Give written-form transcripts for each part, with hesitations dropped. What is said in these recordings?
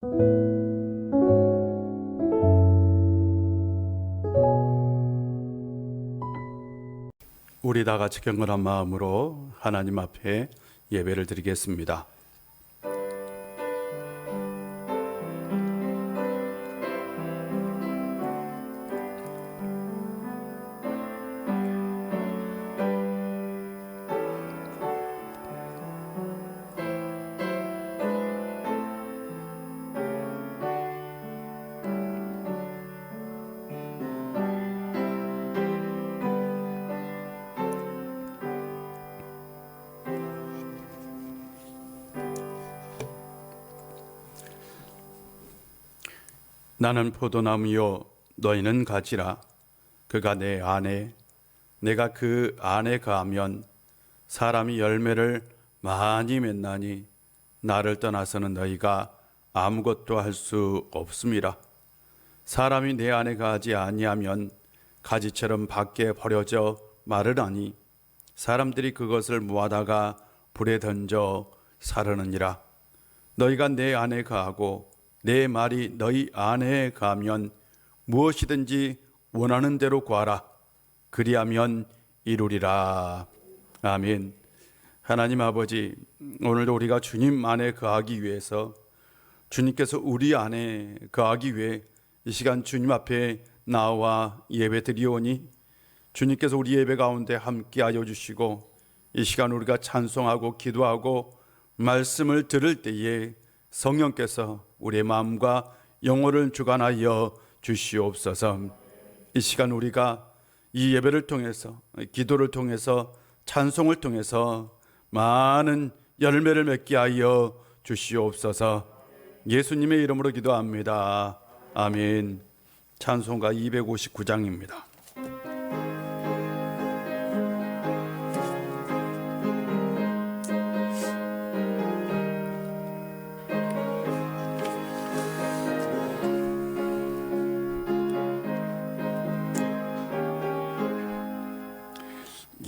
우리 다 같이 경건한 마음으로 하나님 앞에 예배를 드리겠습니다. 나는 포도나무요 너희는 가지라. 그가 내 안에 내가 그 안에 거하면 사람이 열매를 많이 맺나니 나를 떠나서는 너희가 아무것도 할 수 없음이라. 사람이 내 안에 거하지 아니하면 가지처럼 밖에 버려져 마르나니 사람들이 그것을 모아다가 불에 던져 사르느니라. 너희가 내 안에 거하고 내 말이 너희 안에 가면 무엇이든지 원하는 대로 구하라. 그리하면 이루리라. 아멘. 하나님 아버지, 오늘도 우리가 주님 안에 거하기 위해서, 주님께서 우리 안에 거하기 위해 이 시간 주님 앞에 나와 예배 드리오니 주님께서 우리 예배 가운데 함께하여 주시고, 이 시간 우리가 찬송하고 기도하고 말씀을 들을 때에 성령께서 우리의 마음과 영혼을 주관하여 주시옵소서. 이 시간 우리가 이 예배를 통해서, 기도를 통해서, 찬송을 통해서 많은 열매를 맺게 하여 주시옵소서. 예수님의 이름으로 기도합니다. 아멘. 찬송가 259장입니다.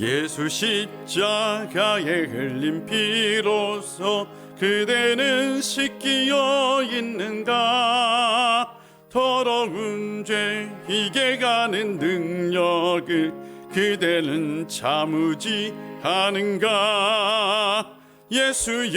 예수 십자가에 흘린 피로써 그대는 씻기어 있는가? 더러운 죄 이겨가는 능력을 그대는 참으지 않은가? 예수의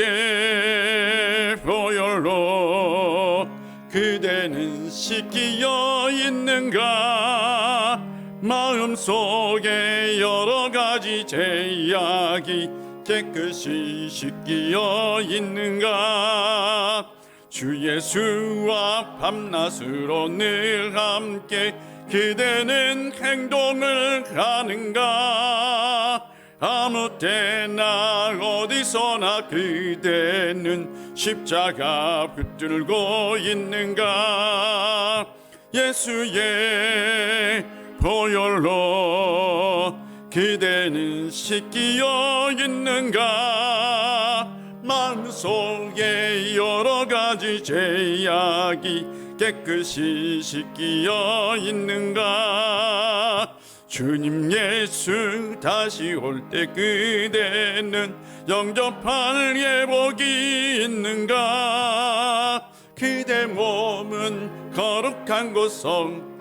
보혈로 그대는 씻기어 있는가? 마음속에 여러 가지 죄악이 깨끗이 씻기어 있는가? 주 예수와 밤낮으로 늘 함께 그대는 행동을 하는가? 아무 때나 어디서나 그대는 십자가 붙들고 있는가? 예수의 보혈로 그대는 씻기어 있는가? 마음속에 여러 가지 죄악이 깨끗이 씻기어 있는가? 주님 예수 다시 올 때 그대는 영접할 예복이 있는가? 그대 몸은 거룩한 곳성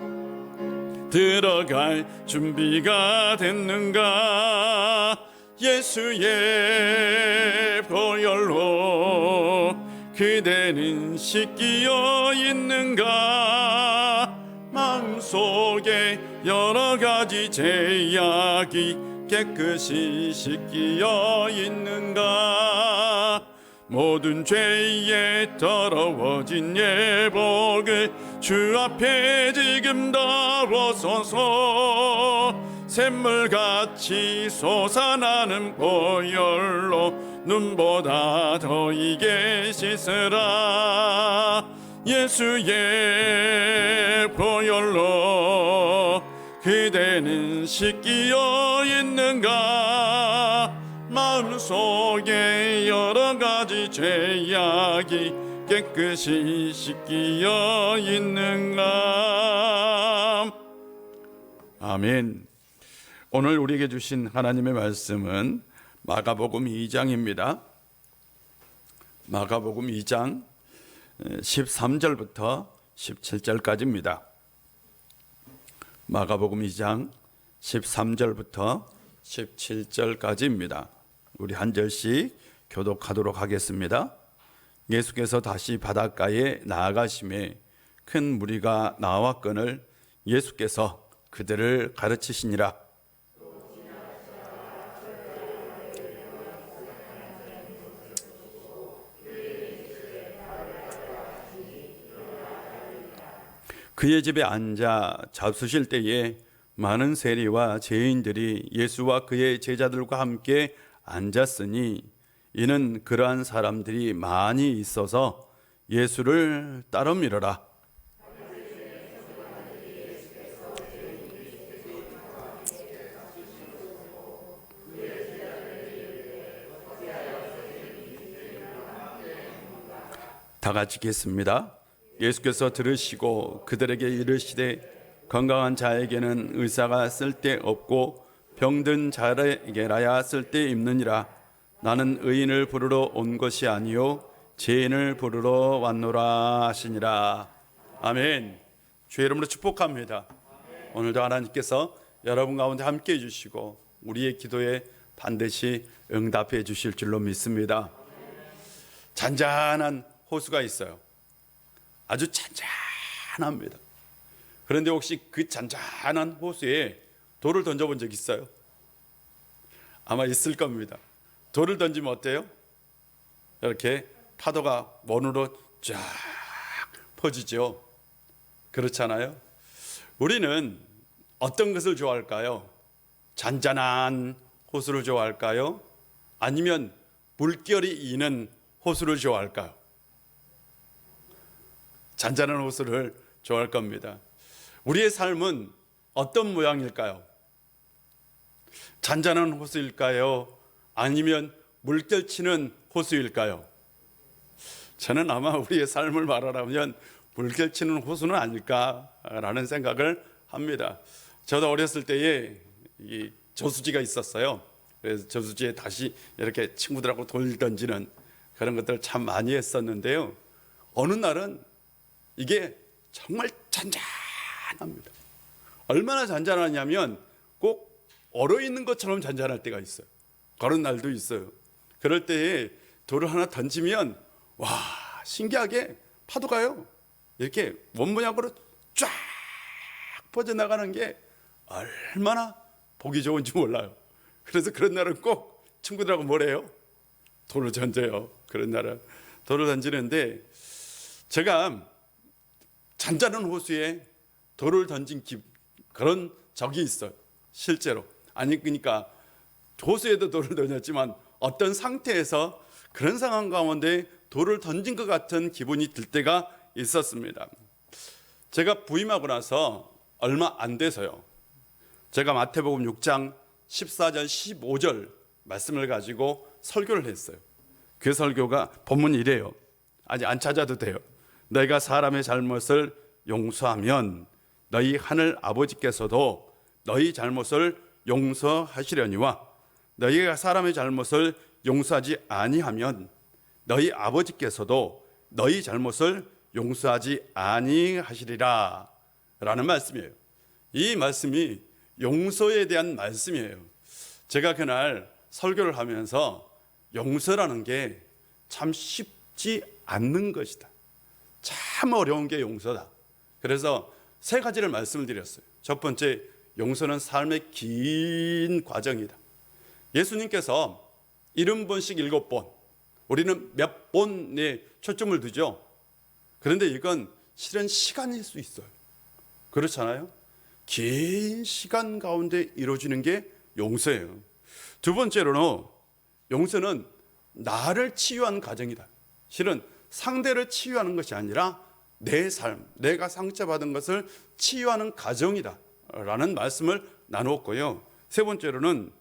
들어갈 준비가 됐는가? 예수의 보혈로 그대는 씻기어 있는가? 마음속에 여러 가지 죄악이 깨끗이 씻기어 있는가? 모든 죄에 더러워진 예복을 주 앞에 지금 덜어서서 샘물같이 솟아나는 보혈로 눈보다 더 이게 씻으라. 예수의 보혈로 그대는 씻기어 있는가? 마음속에 여러 가지 죄악이 깨끗이 씻기어 있는가? 아멘. 오늘 우리에게 주신 하나님의 말씀은 마가복음 2장입니다. 마가복음 2장 13절부터 17절까지입니다. 마가복음 2장 13절부터 17절까지입니다. 우리 한 절씩 교독하도록 하겠습니다. 예수께서 다시 바닷가에 나아가심에 큰 무리가 나왔거늘 예수께서 그들을 가르치시니라. 그의 집에 앉아 잡수실 때에 많은 세리와 죄인들이 예수와 그의 제자들과 함께 앉았으니 이는 그러한 사람들이 많이 있어서 예수를 따로 밀어라. 다 같이 읽겠습니다. 예수께서 들으시고 그들에게 이르시되 건강한 자에게는 의사가 쓸데없고 병든 자에게라야 쓸데있느니라. 나는 의인을 부르러 온 것이 아니요 죄인을 부르러 왔노라 하시니라. 아멘. 주의 이름으로 축복합니다. 오늘도 하나님께서 여러분 가운데 함께해 주시고 우리의 기도에 반드시 응답해 주실 줄로 믿습니다. 잔잔한 호수가 있어요. 아주 잔잔합니다. 그런데 혹시 그 잔잔한 호수에 돌을 던져본 적 있어요? 아마 있을 겁니다. 돌을 던지면 어때요? 이렇게 파도가 원으로 쫙 퍼지죠. 그렇잖아요. 우리는 어떤 것을 좋아할까요? 잔잔한 호수를 좋아할까요? 아니면 물결이 있는 호수를 좋아할까요? 잔잔한 호수를 좋아할 겁니다. 우리의 삶은 어떤 모양일까요? 잔잔한 호수일까요? 아니면 물결치는 호수일까요? 저는 아마 우리의 삶을 말하라면 물결치는 호수는 아닐까라는 생각을 합니다. 저도 어렸을 때에 이 저수지가 있었어요. 그래서 저수지에 다시 이렇게 친구들하고 돌 던지는 그런 것들 참 많이 했었는데요. 어느 날은 이게 정말 잔잔합니다. 얼마나 잔잔하냐면 꼭 얼어있는 것처럼 잔잔할 때가 있어요. 그런 날도 있어요. 그럴 때에 돌을 하나 던지면 와, 신기하게 파도가요 이렇게 원모양으로 쫙 퍼져나가는 게 얼마나 보기 좋은지 몰라요. 그래서 그런 날은 꼭 친구들하고 뭐래요? 돌을 던져요. 그런 날은 돌을 던지는데 제가 잔잔한 호수에 돌을 던진 그런 적이 있어요. 실제로. 아니 그러니까 호수에도 돌을 던졌지만 어떤 상태에서 그런 상황 가운데 돌을 던진 것 같은 기분이 들 때가 있었습니다. 제가 부임하고 나서 얼마 안 돼서요. 제가 마태복음 6장 14절 15절 말씀을 가지고 설교를 했어요. 그 설교가 본문이 이래요. 아직 안 찾아도 돼요. 너희가 사람의 잘못을 용서하면 너희 하늘 아버지께서도 너희 잘못을 용서하시려니와 너희가 사람의 잘못을 용서하지 아니하면 너희 아버지께서도 너희 잘못을 용서하지 아니하시리라 라는 말씀이에요. 이 말씀이 용서에 대한 말씀이에요. 제가 그날 설교를 하면서 용서라는 게 참 쉽지 않는 것이다. 참 어려운 게 용서다. 그래서 세 가지를 말씀을 드렸어요. 첫 번째, 용서는 삶의 긴 과정이다. 예수님께서 70번씩 7번, 우리는 몇 번에 초점을 두죠. 그런데 이건 실은 시간일 수 있어요. 그렇잖아요. 긴 시간 가운데 이루어지는 게 용서예요. 두 번째로는 용서는 나를 치유하는 과정이다. 실은 상대를 치유하는 것이 아니라 내 삶, 내가 상처받은 것을 치유하는 과정이다 라는 말씀을 나누었고요. 세 번째로는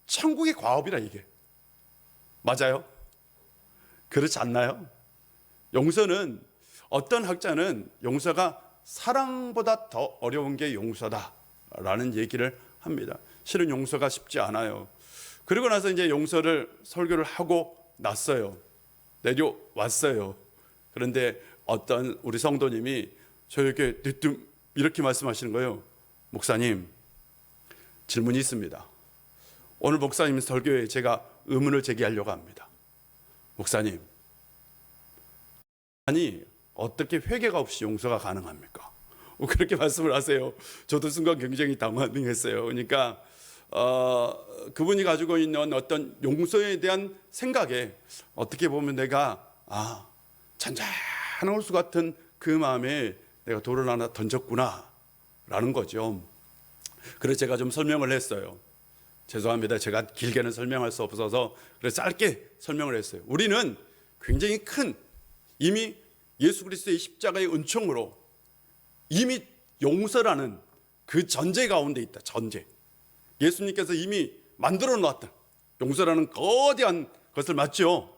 천국의 과업이다. 이게 맞아요? 그렇지 않나요? 용서는 어떤 학자는 용서가 사랑보다 더 어려운 게 용서다 라는 얘기를 합니다. 실은 용서가 쉽지 않아요. 그리고 나서 이제 용서를 설교를 하고 났어요. 내려왔어요. 그런데 어떤 우리 성도님이 저에게 이렇게 말씀하시는 거예요. 목사님, 질문이 있습니다. 오늘 목사님 설교에 제가 의문을 제기하려고 합니다. 목사님, 아니 어떻게 회개가 없이 용서가 가능합니까? 그렇게 말씀을 하세요. 저도 순간 굉장히 당황했어요. 그러니까 그분이 가지고 있는 어떤 용서에 대한 생각에 어떻게 보면 내가 잔잔한 호수 같은 그 마음에 내가 돌을 하나 던졌구나 라는 거죠. 그래서 제가 좀 설명을 했어요. 죄송합니다. 제가 길게는 설명할 수 없어서 그래서 짧게 설명을 했어요. 우리는 굉장히 큰 이미 예수 그리스도의 십자가의 은총으로 이미 용서라는 그 전제 가운데 있다. 전제. 예수님께서 이미 만들어 놓았다. 용서라는 거대한 것을 맞죠.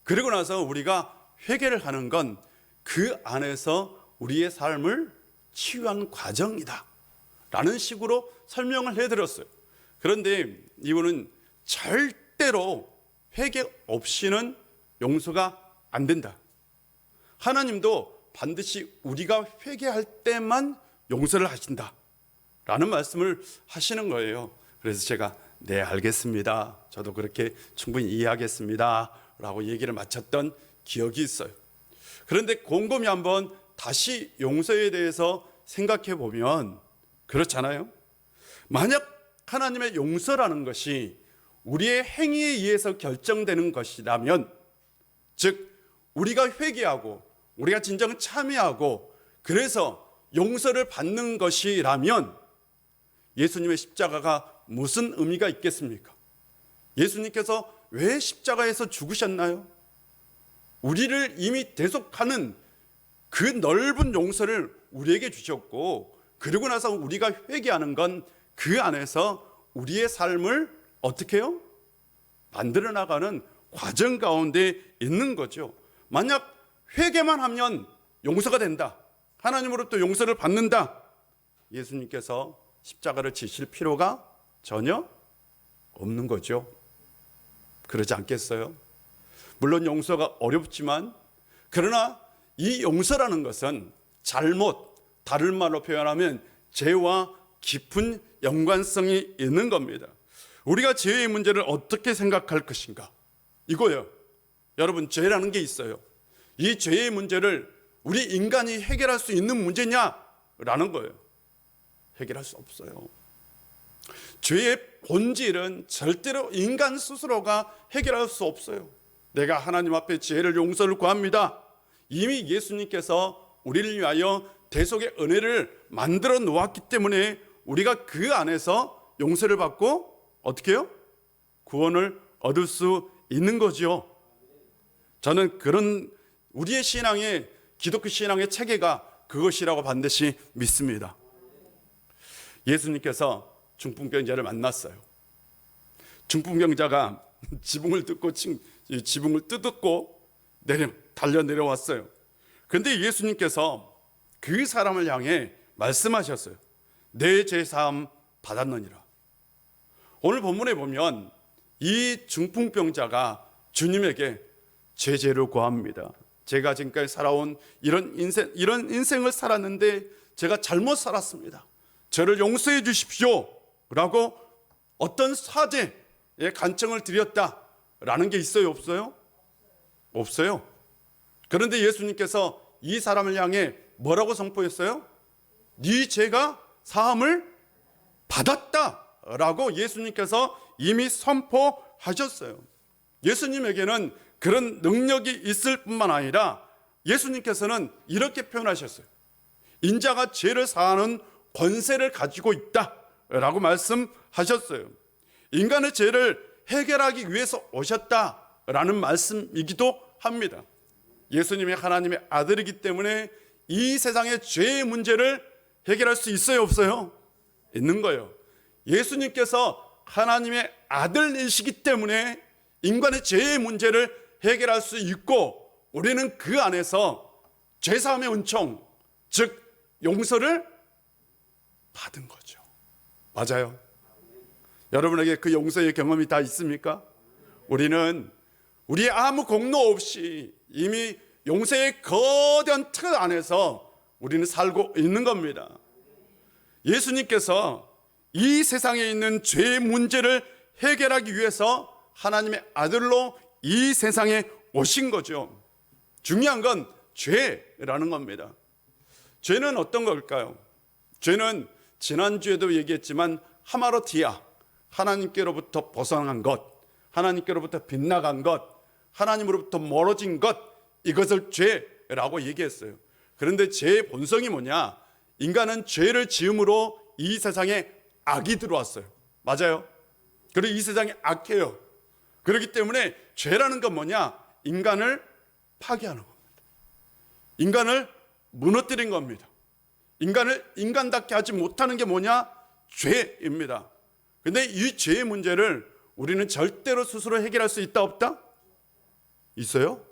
그리고 나서 우리가 회개를 하는 건 그 안에서 우리의 삶을 치유한 과정이다 라는 식으로 설명을 해드렸어요. 그런데 이분은 절대로 회개 없이는 용서가 안 된다. 하나님도 반드시 우리가 회개할 때만 용서를 하신다 라는 말씀을 하시는 거예요. 그래서 제가 네, 알겠습니다. 저도 그렇게 충분히 이해하겠습니다 라고 얘기를 마쳤던 기억이 있어요. 그런데 곰곰이 한번 다시 용서에 대해서 생각해 보면 그렇잖아요. 만약 하나님의 용서라는 것이 우리의 행위에 의해서 결정되는 것이라면, 즉 우리가 회개하고 우리가 진정 참여하고 그래서 용서를 받는 것이라면 예수님의 십자가가 무슨 의미가 있겠습니까? 예수님께서 왜 십자가에서 죽으셨나요? 우리를 이미 대속하는 그 넓은 용서를 우리에게 주셨고, 그리고 나서 우리가 회개하는 건 그 안에서 우리의 삶을 어떻게 해요? 만들어 나가는 과정 가운데 있는 거죠. 만약 회개만 하면 용서가 된다, 하나님으로부터 용서를 받는다, 예수님께서 십자가를 지실 필요가 전혀 없는 거죠. 그러지 않겠어요? 물론 용서가 어렵지만, 그러나 이 용서라는 것은 잘못, 다른 말로 표현하면 죄와 깊은 연관성이 있는 겁니다. 우리가 죄의 문제를 어떻게 생각할 것인가? 이거예요. 여러분, 죄라는 게 있어요. 이 죄의 문제를 우리 인간이 해결할 수 있는 문제냐라는 거예요. 해결할 수 없어요. 죄의 본질은 절대로 인간 스스로가 해결할 수 없어요. 내가 하나님 앞에 죄를 용서를 구합니다. 이미 예수님께서 우리를 위하여 대속의 은혜를 만들어 놓았기 때문에 우리가 그 안에서 용서를 받고 어떻게 해요? 구원을 얻을 수 있는 거죠. 저는 그런 우리의 신앙의, 기독교 신앙의 체계가 그것이라고 반드시 믿습니다. 예수님께서 중풍병자를 만났어요. 중풍병자가 지붕을 뜯고 달려 내려왔어요. 그런데 예수님께서 그 사람을 향해 말씀하셨어요. 내 죄 사함 받았느니라. 오늘 본문에 보면 이 중풍병자가 주님에게 제재를 구합니다. 제가 지금까지 살아온 이런 인생을 살았는데 제가 잘못 살았습니다. 저를 용서해 주십시오 라고 어떤 사죄의 간청을 드렸다라는 게 있어요, 없어요? 없어요. 그런데 예수님께서 이 사람을 향해 뭐라고 선포했어요? 네 죄가 사함을 받았다라고 예수님께서 이미 선포하셨어요. 예수님에게는 그런 능력이 있을 뿐만 아니라 예수님께서는 이렇게 표현하셨어요. 인자가 죄를 사하는 권세를 가지고 있다라고 말씀하셨어요. 인간의 죄를 해결하기 위해서 오셨다라는 말씀이기도 합니다. 예수님이 하나님의 아들이기 때문에 이 세상의 죄의 문제를 해결할 수 있어요, 없어요? 있는 거예요. 예수님께서 하나님의 아들이시기 때문에 인간의 죄의 문제를 해결할 수 있고, 우리는 그 안에서 죄사함의 은총, 즉 용서를 받은 거죠. 맞아요. 여러분에게 그 용서의 경험이 다 있습니까? 우리는 우리의 아무 공로 없이 이미 용서의 거대한 틀 안에서 우리는 살고 있는 겁니다. 예수님께서 이 세상에 있는 죄의 문제를 해결하기 위해서 하나님의 아들로 이 세상에 오신 거죠. 중요한 건 죄라는 겁니다. 죄는 어떤 걸까요? 죄는 지난주에도 얘기했지만 하마로티아, 하나님께로부터 벗어난 것, 하나님께로부터 빗나간 것, 하나님으로부터 멀어진 것, 이것을 죄라고 얘기했어요. 그런데 죄의 본성이 뭐냐? 인간은 죄를 지음으로 이 세상에 악이 들어왔어요. 맞아요? 그리고 이 세상에 악해요. 그렇기 때문에 죄라는 건 뭐냐? 인간을 파괴하는 겁니다. 인간을 무너뜨린 겁니다. 인간을 인간답게 하지 못하는 게 뭐냐? 죄입니다. 근데 이 죄의 문제를 우리는 절대로 스스로 해결할 수 있다 없다? 있어요?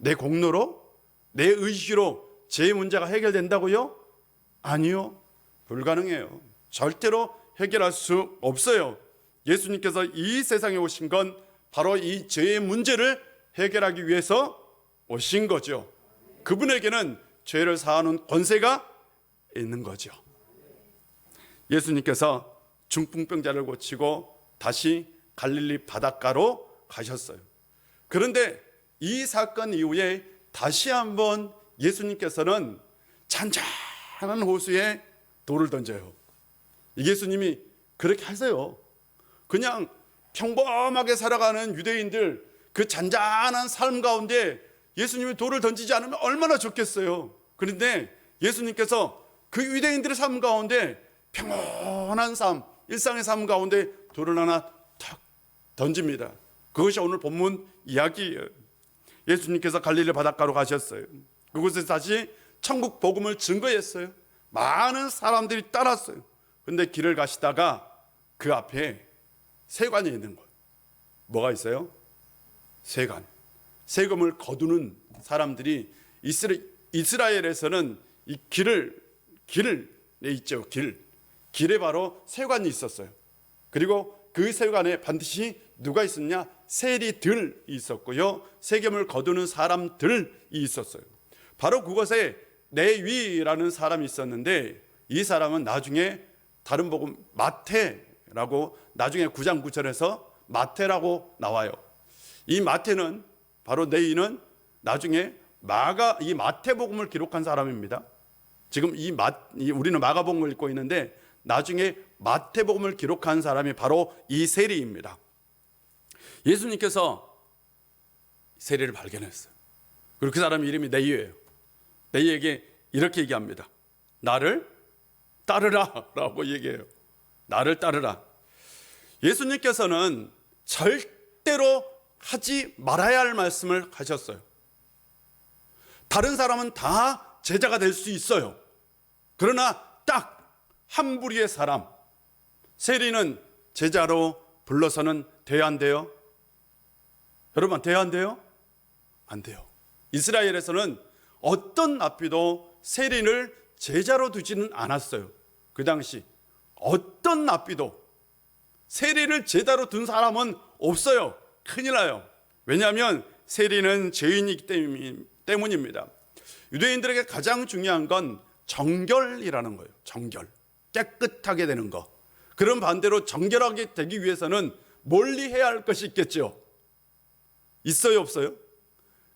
내 공로로? 내 의지로 죄의 문제가 해결된다고요? 아니요. 불가능해요. 절대로 해결할 수 없어요. 예수님께서 이 세상에 오신 건 바로 이 죄의 문제를 해결하기 위해서 오신 거죠. 그분에게는 죄를 사하는 권세가 있는 거죠. 예수님께서 중풍병자를 고치고 다시 갈릴리 바닷가로 가셨어요. 그런데 이 사건 이후에 다시 한번 예수님께서는 잔잔한 호수에 돌을 던져요. 예수님이 그렇게 하세요. 그냥 평범하게 살아가는 유대인들 그 잔잔한 삶 가운데 예수님이 돌을 던지지 않으면 얼마나 좋겠어요. 그런데 예수님께서 그 유대인들의 삶 가운데 평온한 삶, 일상의 삶 가운데 돌을 하나 탁 던집니다. 그것이 오늘 본문 이야기예요. 예수님께서 갈릴리 바닷가로 가셨어요. 그곳에서 다시 천국 복음을 증거했어요. 많은 사람들이 따랐어요. 그런데 길을 가시다가 그 앞에 세관이 있는 거예요. 뭐가 있어요? 세관. 세금을 거두는 사람들이 이스라엘에서는 이 길을 있죠. 길에 바로 세관이 있었어요. 그리고 그 세관에 반드시 누가 있었냐? 세리들이 있었고요. 세금을 거두는 사람들이 있었어요. 바로 그곳에 레위라는 사람이 있었는데 이 사람은 나중에 다른 복음 마태라고 나중에 9장 9절에서 마태라고 나와요. 이 마태는 바로 레위는 나중에 이 마태복음을 기록한 사람입니다. 지금 우리는 마가복음을 읽고 있는데 나중에 마태복음을 기록한 사람이 바로 이 세리입니다. 예수님께서 세리를 발견했어요. 그리고 그 사람 이름이 레위예요. 레위에게 이렇게 얘기합니다. 나를 따르라 라고 얘기해요. 나를 따르라. 예수님께서는 절대로 하지 말아야 할 말씀을 하셨어요. 다른 사람은 다 제자가 될 수 있어요. 그러나 딱 한 부류의 사람, 세리는 제자로 불러서는 돼야 안 돼요? 여러분, 돼야 안 돼요? 안 돼요. 이스라엘에서는 어떤 납비도 세리를 제자로 두지는 않았어요. 그 당시 어떤 납비도 세리를 제자로 둔 사람은 없어요. 큰일 나요. 왜냐하면 세리는 죄인이기 때문입니다. 유대인들에게 가장 중요한 건 정결이라는 거예요. 정결. 깨끗하게 되는 거. 그런 반대로 정결하게 되기 위해서는 멀리 해야 할 것이 있겠죠. 있어요, 없어요?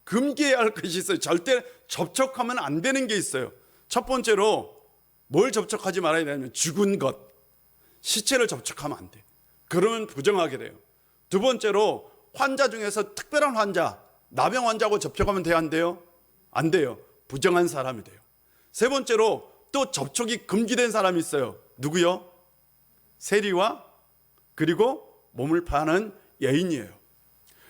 금기해야 할 것이 있어요. 절대 접촉하면 안 되는 게 있어요. 첫 번째로 뭘 접촉하지 말아야 되냐면 죽은 것, 시체를 접촉하면 안 돼. 그러면 부정하게 돼요. 두 번째로 환자 중에서 특별한 환자, 나병 환자하고 접촉하면 돼요, 안 돼요? 안 돼요. 부정한 사람이 돼요. 세 번째로 또 접촉이 금기된 사람이 있어요. 누구요? 세리와 그리고 몸을 파는 여인이에요.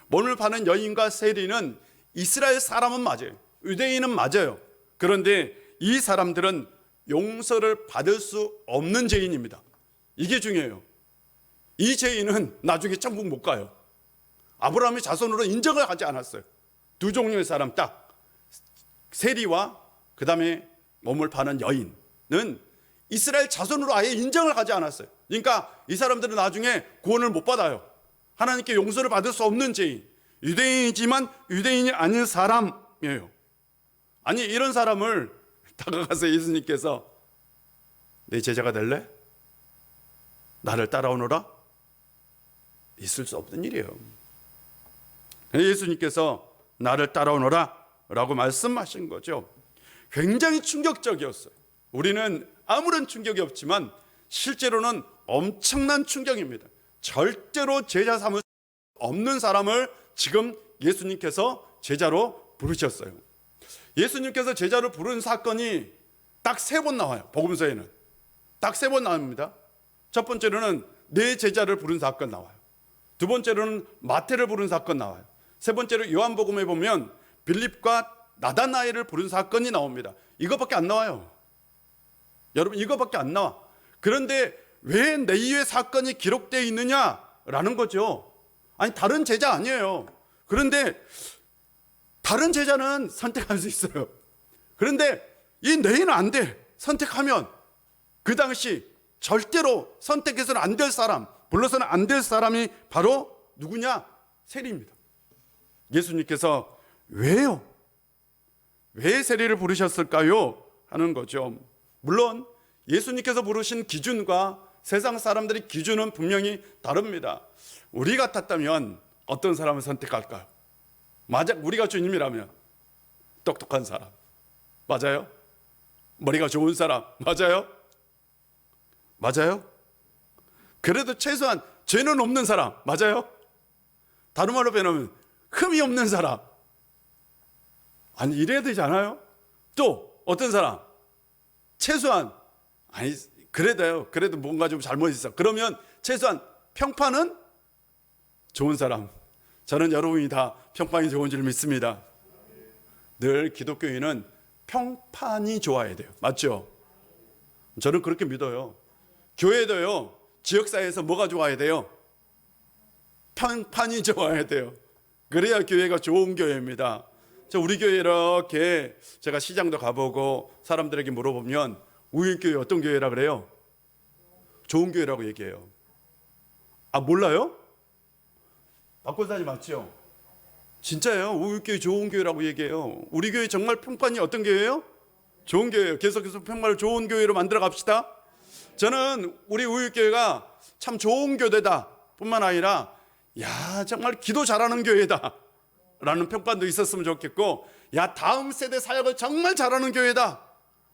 몸을 파는 여인과 세리는 이스라엘 사람은 맞아요. 유대인은 맞아요. 그런데 이 사람들은 용서를 받을 수 없는 죄인입니다. 이게 중요해요. 이 죄인은 나중에 천국 못 가요. 아브라함의 자손으로 인정을 하지 않았어요. 두 종류의 사람 딱 세리와 그 다음에 몸을 파는 여인은 이스라엘 자손으로 아예 인정을 하지 않았어요. 그러니까 이 사람들은 나중에 구원을 못 받아요. 하나님께 용서를 받을 수 없는 죄인, 유대인이지만 유대인이 아닌 사람, 사람이에요. 아니 이런 사람을 다가가서 예수님께서 내 제자가 될래? 나를 따라오너라? 있을 수 없는 일이에요. 예수님께서 나를 따라오너라 라고 말씀하신 거죠. 굉장히 충격적이었어요. 우리는 아무런 충격이 없지만 실제로는 엄청난 충격입니다. 절대로 제자 삼을 수 없는 사람을 지금 예수님께서 제자로 부르셨어요. 예수님께서 제자로 부른 사건이 딱 3번 나와요. 복음서에는 딱 3번 나옵니다. 첫 번째로는 네 제자를 부른 사건 나와요. 두 번째로는 마태를 부른 사건 나와요. 세 번째로 요한복음에 보면 빌립과 나다나엘을 부른 사건이 나옵니다. 이것밖에 안 나와요. 여러분 이것밖에 안 나와. 그런데 왜 네 사건이 기록되어 있느냐라는 거죠. 아니 다른 제자 아니에요. 그런데 다른 제자는 선택할 수 있어요. 그런데 이 네는 안 돼. 선택하면 그 당시 절대로 선택해서는 안 될 사람, 불러서는 안 될 사람이 바로 누구냐? 세리입니다. 예수님께서 왜요? 왜 세리를 부르셨을까요? 하는 거죠. 물론 예수님께서 부르신 기준과 세상 사람들의 기준은 분명히 다릅니다. 우리 같았다면 어떤 사람을 선택할까요? 맞아, 우리가 주님이라면 똑똑한 사람 맞아요? 머리가 좋은 사람 맞아요? 맞아요? 그래도 최소한 죄는 없는 사람 맞아요? 다른 말로 표현하면 흠이 없는 사람. 아니 이래야 되지 않아요? 또 어떤 사람 최소한 아니 그래도요. 그래도 뭔가 좀 잘못 있어. 그러면 최소한 평판은 좋은 사람. 저는 여러분이 다 평판이 좋은 줄 믿습니다. 늘 기독교인은 평판이 좋아야 돼요. 맞죠? 저는 그렇게 믿어요. 교회도요. 지역사회에서 뭐가 좋아야 돼요? 평판이 좋아야 돼요. 그래야 교회가 좋은 교회입니다. 우리 교회 이렇게 제가 시장도 가보고 사람들에게 물어보면 우유교회 어떤 교회라 그래요? 좋은 교회라고 얘기해요. 아 몰라요? 박권사님 맞죠? 진짜예요. 우유교회 좋은 교회라고 얘기해요. 우리 교회 정말 평판이 어떤 교회예요? 좋은 교회예요. 계속해서 평판을 좋은 교회로 만들어 갑시다. 저는 우리 우유교회가 참 좋은 교회다 뿐만 아니라 야 정말 기도 잘하는 교회다 라는 평판도 있었으면 좋겠고, 야 다음 세대 사역을 정말 잘하는 교회다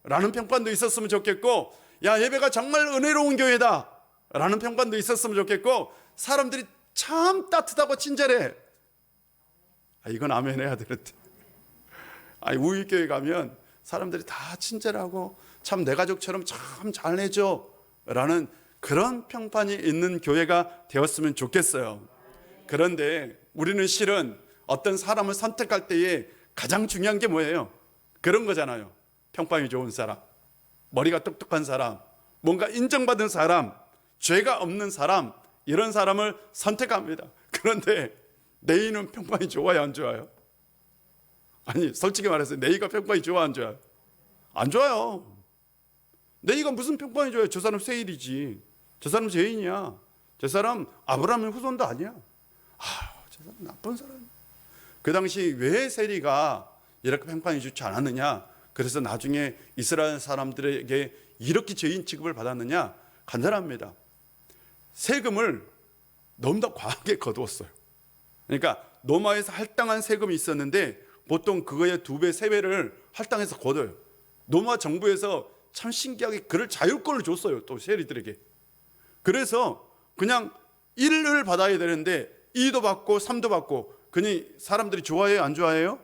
라는 평판도 있었으면 좋겠고, 야 예배가 정말 은혜로운 교회다 라는 평판도 있었으면 좋겠고, 사람들이 참 따뜻하고 친절해. 이건 아멘 해야 되는데. 우유교회 가면 사람들이 다 친절하고 참 내 가족처럼 참 잘해줘 라는 그런 평판이 있는 교회가 되었으면 좋겠어요. 그런데 우리는 실은 어떤 사람을 선택할 때에 가장 중요한 게 뭐예요? 그런 거잖아요. 평판이 좋은 사람, 머리가 똑똑한 사람, 뭔가 인정받은 사람, 죄가 없는 사람, 이런 사람을 선택합니다. 그런데 내이는 평판이 좋아요, 안 좋아요? 아니 솔직히 말해서 내이가 평판이 좋아, 안 좋아요? 안 좋아요. 내이가 무슨 평판이 좋아요? 저 사람 세일이지, 저 사람 죄인이야, 저 사람 아브라함의 후손도 아니야, 저 사람 나쁜 사람이야. 그 당시 왜 세리가 이렇게 평판이 좋지 않았느냐, 그래서 나중에 이스라엘 사람들에게 이렇게 죄인 취급을 받았느냐, 간단합니다. 세금을 너무나 과하게 거두었어요. 그러니까 로마에서 할당한 세금이 있었는데 보통 그거의 2배, 3배를 할당해서 거둬요. 로마 정부에서 참 신기하게 그럴 자율권을 줬어요, 또 세리들에게. 그래서 그냥 1을 받아야 되는데 2도 받고 3도 받고. 그니 사람들이 좋아해요, 안 좋아해요?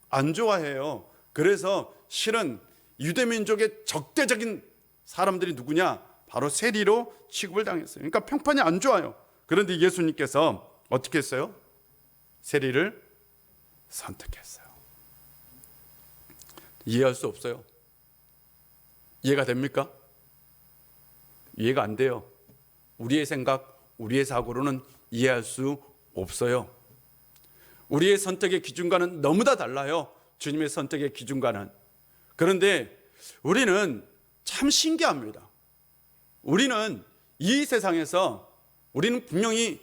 안 좋아해요. 그래서 실은 유대민족의 적대적인 사람들이 누구냐? 바로 세리로 취급을 당했어요. 그러니까 평판이 안 좋아요. 그런데 예수님께서 어떻게 했어요? 세리를 선택했어요. 이해할 수 없어요. 이해가 됩니까? 이해가 안 돼요. 우리의 생각, 우리의 사고로는 이해할 수 없어요. 우리의 선택의 기준과는 너무나 달라요. 주님의 선택의 기준과는. 그런데 우리는 참 신기합니다. 우리는 이 세상에서 우리는 분명히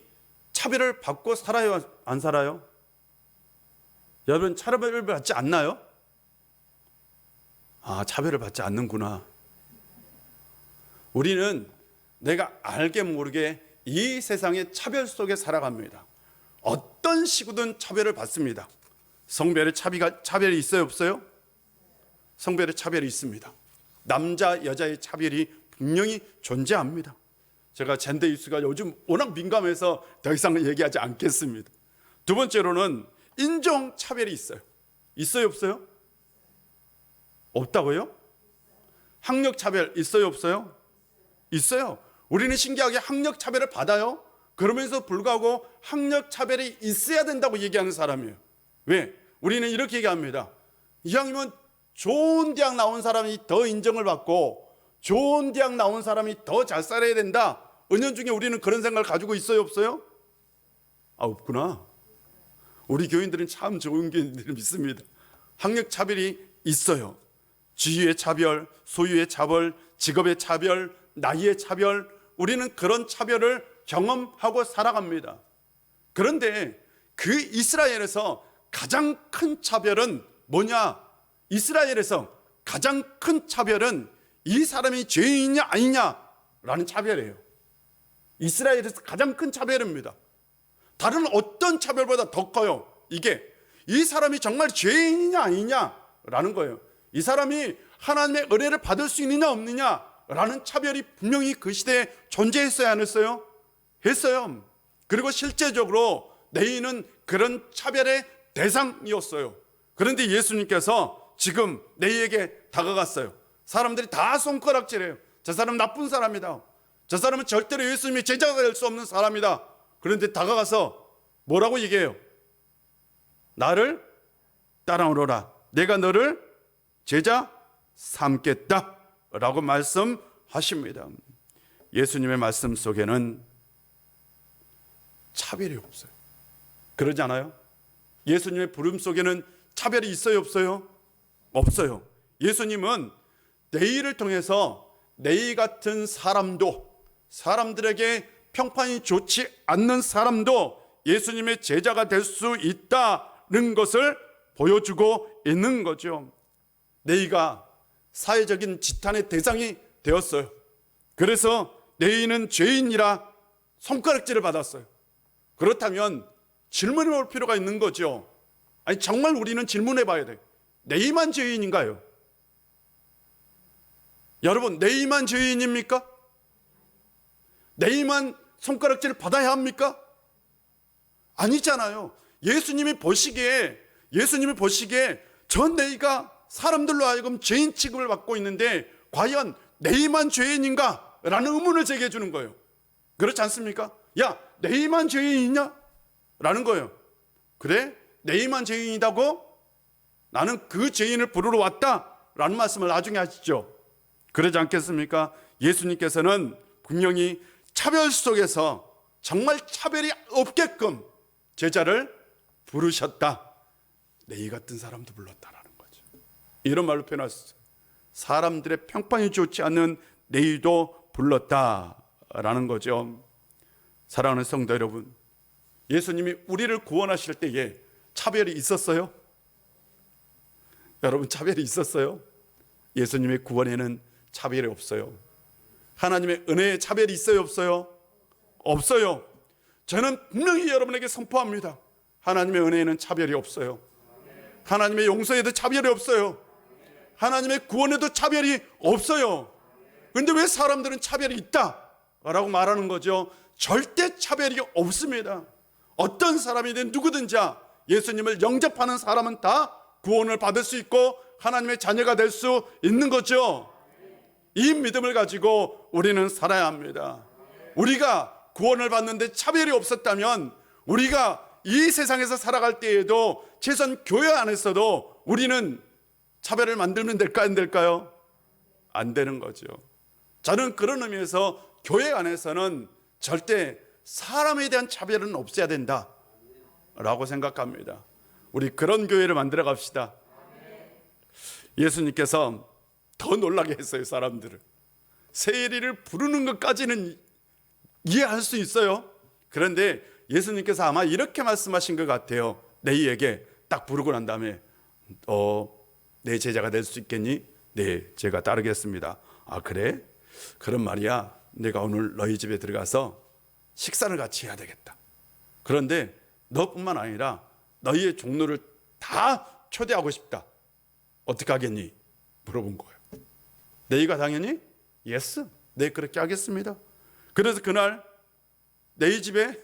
차별을 받고 살아요, 안 살아요? 여러분 차별을 받지 않나요? 차별을 받지 않는구나. 우리는 내가 알게 모르게 이 세상의 차별 속에 살아갑니다. 어떤 식으로든 차별을 받습니다. 성별의 차별이 있어요, 없어요? 성별의 차별이 있습니다. 남자, 여자의 차별이 분명히 존재합니다. 제가 젠더 이슈가 요즘 워낙 민감해서 더 이상 얘기하지 않겠습니다. 두 번째로는 인종 차별이 있어요. 있어요, 없어요? 없다고요? 학력 차별 있어요, 없어요? 있어요. 우리는 신기하게 학력 차별을 받아요. 그러면서 불구하고 학력 차별이 있어야 된다고 얘기하는 사람이에요. 왜? 우리는 이렇게 얘기합니다. 이왕이면 좋은 대학 나온 사람이 더 인정을 받고 좋은 대학 나온 사람이 더 잘 살아야 된다. 은연중에 우리는 그런 생각을 가지고 있어요, 없어요? 없구나. 우리 교인들은 참 좋은 교인들을 믿습니다. 학력 차별이 있어요. 지위의 차별, 소유의 차별, 직업의 차별, 나이의 차별, 우리는 그런 차별을 경험하고 살아갑니다. 그런데 그 이스라엘에서 가장 큰 차별은 뭐냐? 이스라엘에서 가장 큰 차별은 이 사람이 죄인이냐 아니냐라는 차별이에요. 이스라엘에서 가장 큰 차별입니다. 다른 어떤 차별보다 더 커요. 이게 이 사람이 정말 죄인이냐 아니냐라는 거예요. 이 사람이 하나님의 은혜를 받을 수 있느냐 없느냐라는 차별이 분명히 그 시대에 존재했어요, 안 했어요? 했어요. 그리고 실제적으로 레위는 그런 차별의 대상이었어요. 그런데 예수님께서 지금 레위에게 다가갔어요. 사람들이 다 손가락질해요. 저 사람 나쁜 사람이다. 저 사람은 절대로 예수님의 제자가 될 수 없는 사람이다. 그런데 다가가서 뭐라고 얘기해요? 나를 따라오너라. 내가 너를 제자 삼겠다 라고 말씀하십니다. 예수님의 말씀 속에는 차별이 없어요. 그러지 않아요? 예수님의 부름 속에는 차별이 있어요, 없어요? 없어요. 예수님은 내일을 통해서 내일 같은 사람도, 사람들에게 평판이 좋지 않는 사람도 예수님의 제자가 될 수 있다는 것을 보여주고 있는 거죠. 네이가 사회적인 지탄의 대상이 되었어요. 그래서 네이는 죄인이라 손가락질을 받았어요. 그렇다면 질문해 볼 필요가 있는 거죠. 아니 정말 우리는 질문해 봐야 돼요. 네이만 죄인인가요? 여러분, 네이만 죄인입니까? 네이만 손가락질을 받아야 합니까? 아니잖아요. 예수님이 보시기에 전 네이가 사람들로 하여금 죄인 취급을 받고 있는데 과연 네이만 죄인인가? 라는 의문을 제기해 주는 거예요. 그렇지 않습니까? 야, 네이만 죄인이냐? 라는 거예요. 그래? 네이만 죄인이다고? 나는 그 죄인을 부르러 왔다 라는 말씀을 나중에 하시죠. 그러지 않겠습니까? 예수님께서는 분명히 차별 속에서 정말 차별이 없게끔 제자를 부르셨다. 네이 같은 사람도 불렀다라는 거죠. 이런 말로 표현하셨어요. 사람들의 평판이 좋지 않은 네이도 불렀다라는 거죠. 사랑하는 성도 여러분, 예수님이 우리를 구원하실 때에 차별이 있었어요? 여러분, 차별이 있었어요? 예수님의 구원에는 차별이 없어요. 하나님의 은혜에 차별이 있어요, 없어요? 없어요. 저는 분명히 여러분에게 선포합니다. 하나님의 은혜에는 차별이 없어요. 하나님의 용서에도 차별이 없어요. 하나님의 구원에도 차별이 없어요. 그런데 왜 사람들은 차별이 있다라고 말하는 거죠? 절대 차별이 없습니다. 어떤 사람이든 누구든지 예수님을 영접하는 사람은 다 구원을 받을 수 있고 하나님의 자녀가 될 수 있는 거죠. 이 믿음을 가지고 우리는 살아야 합니다. 우리가 구원을 받는데 차별이 없었다면 우리가 이 세상에서 살아갈 때에도 최소한 교회 안에서도 우리는 차별을 만들면 될까 안 될까요? 안 되는 거죠. 저는 그런 의미에서 교회 안에서는 절대 사람에 대한 차별은 없어야 된다라고 생각합니다. 우리 그런 교회를 만들어 갑시다. 예수님께서 더 놀라게 했어요, 사람들을. 세리를 부르는 것까지는 이해할 수 있어요. 그런데 예수님께서 아마 이렇게 말씀하신 것 같아요. 네이에게 딱 부르고 난 다음에 내 제자가 될 수 있겠니? 네, 제가 따르겠습니다. 아, 그래? 그럼 말이야, 내가 오늘 너희 집에 들어가서 식사를 같이 해야 되겠다. 그런데 너뿐만 아니라 너희의 종로를 다 초대하고 싶다. 어떻게 하겠니? 물어본 거예요. 너희가 당연히 예스, 네, 그렇게 하겠습니다. 그래서 그날 너희 집에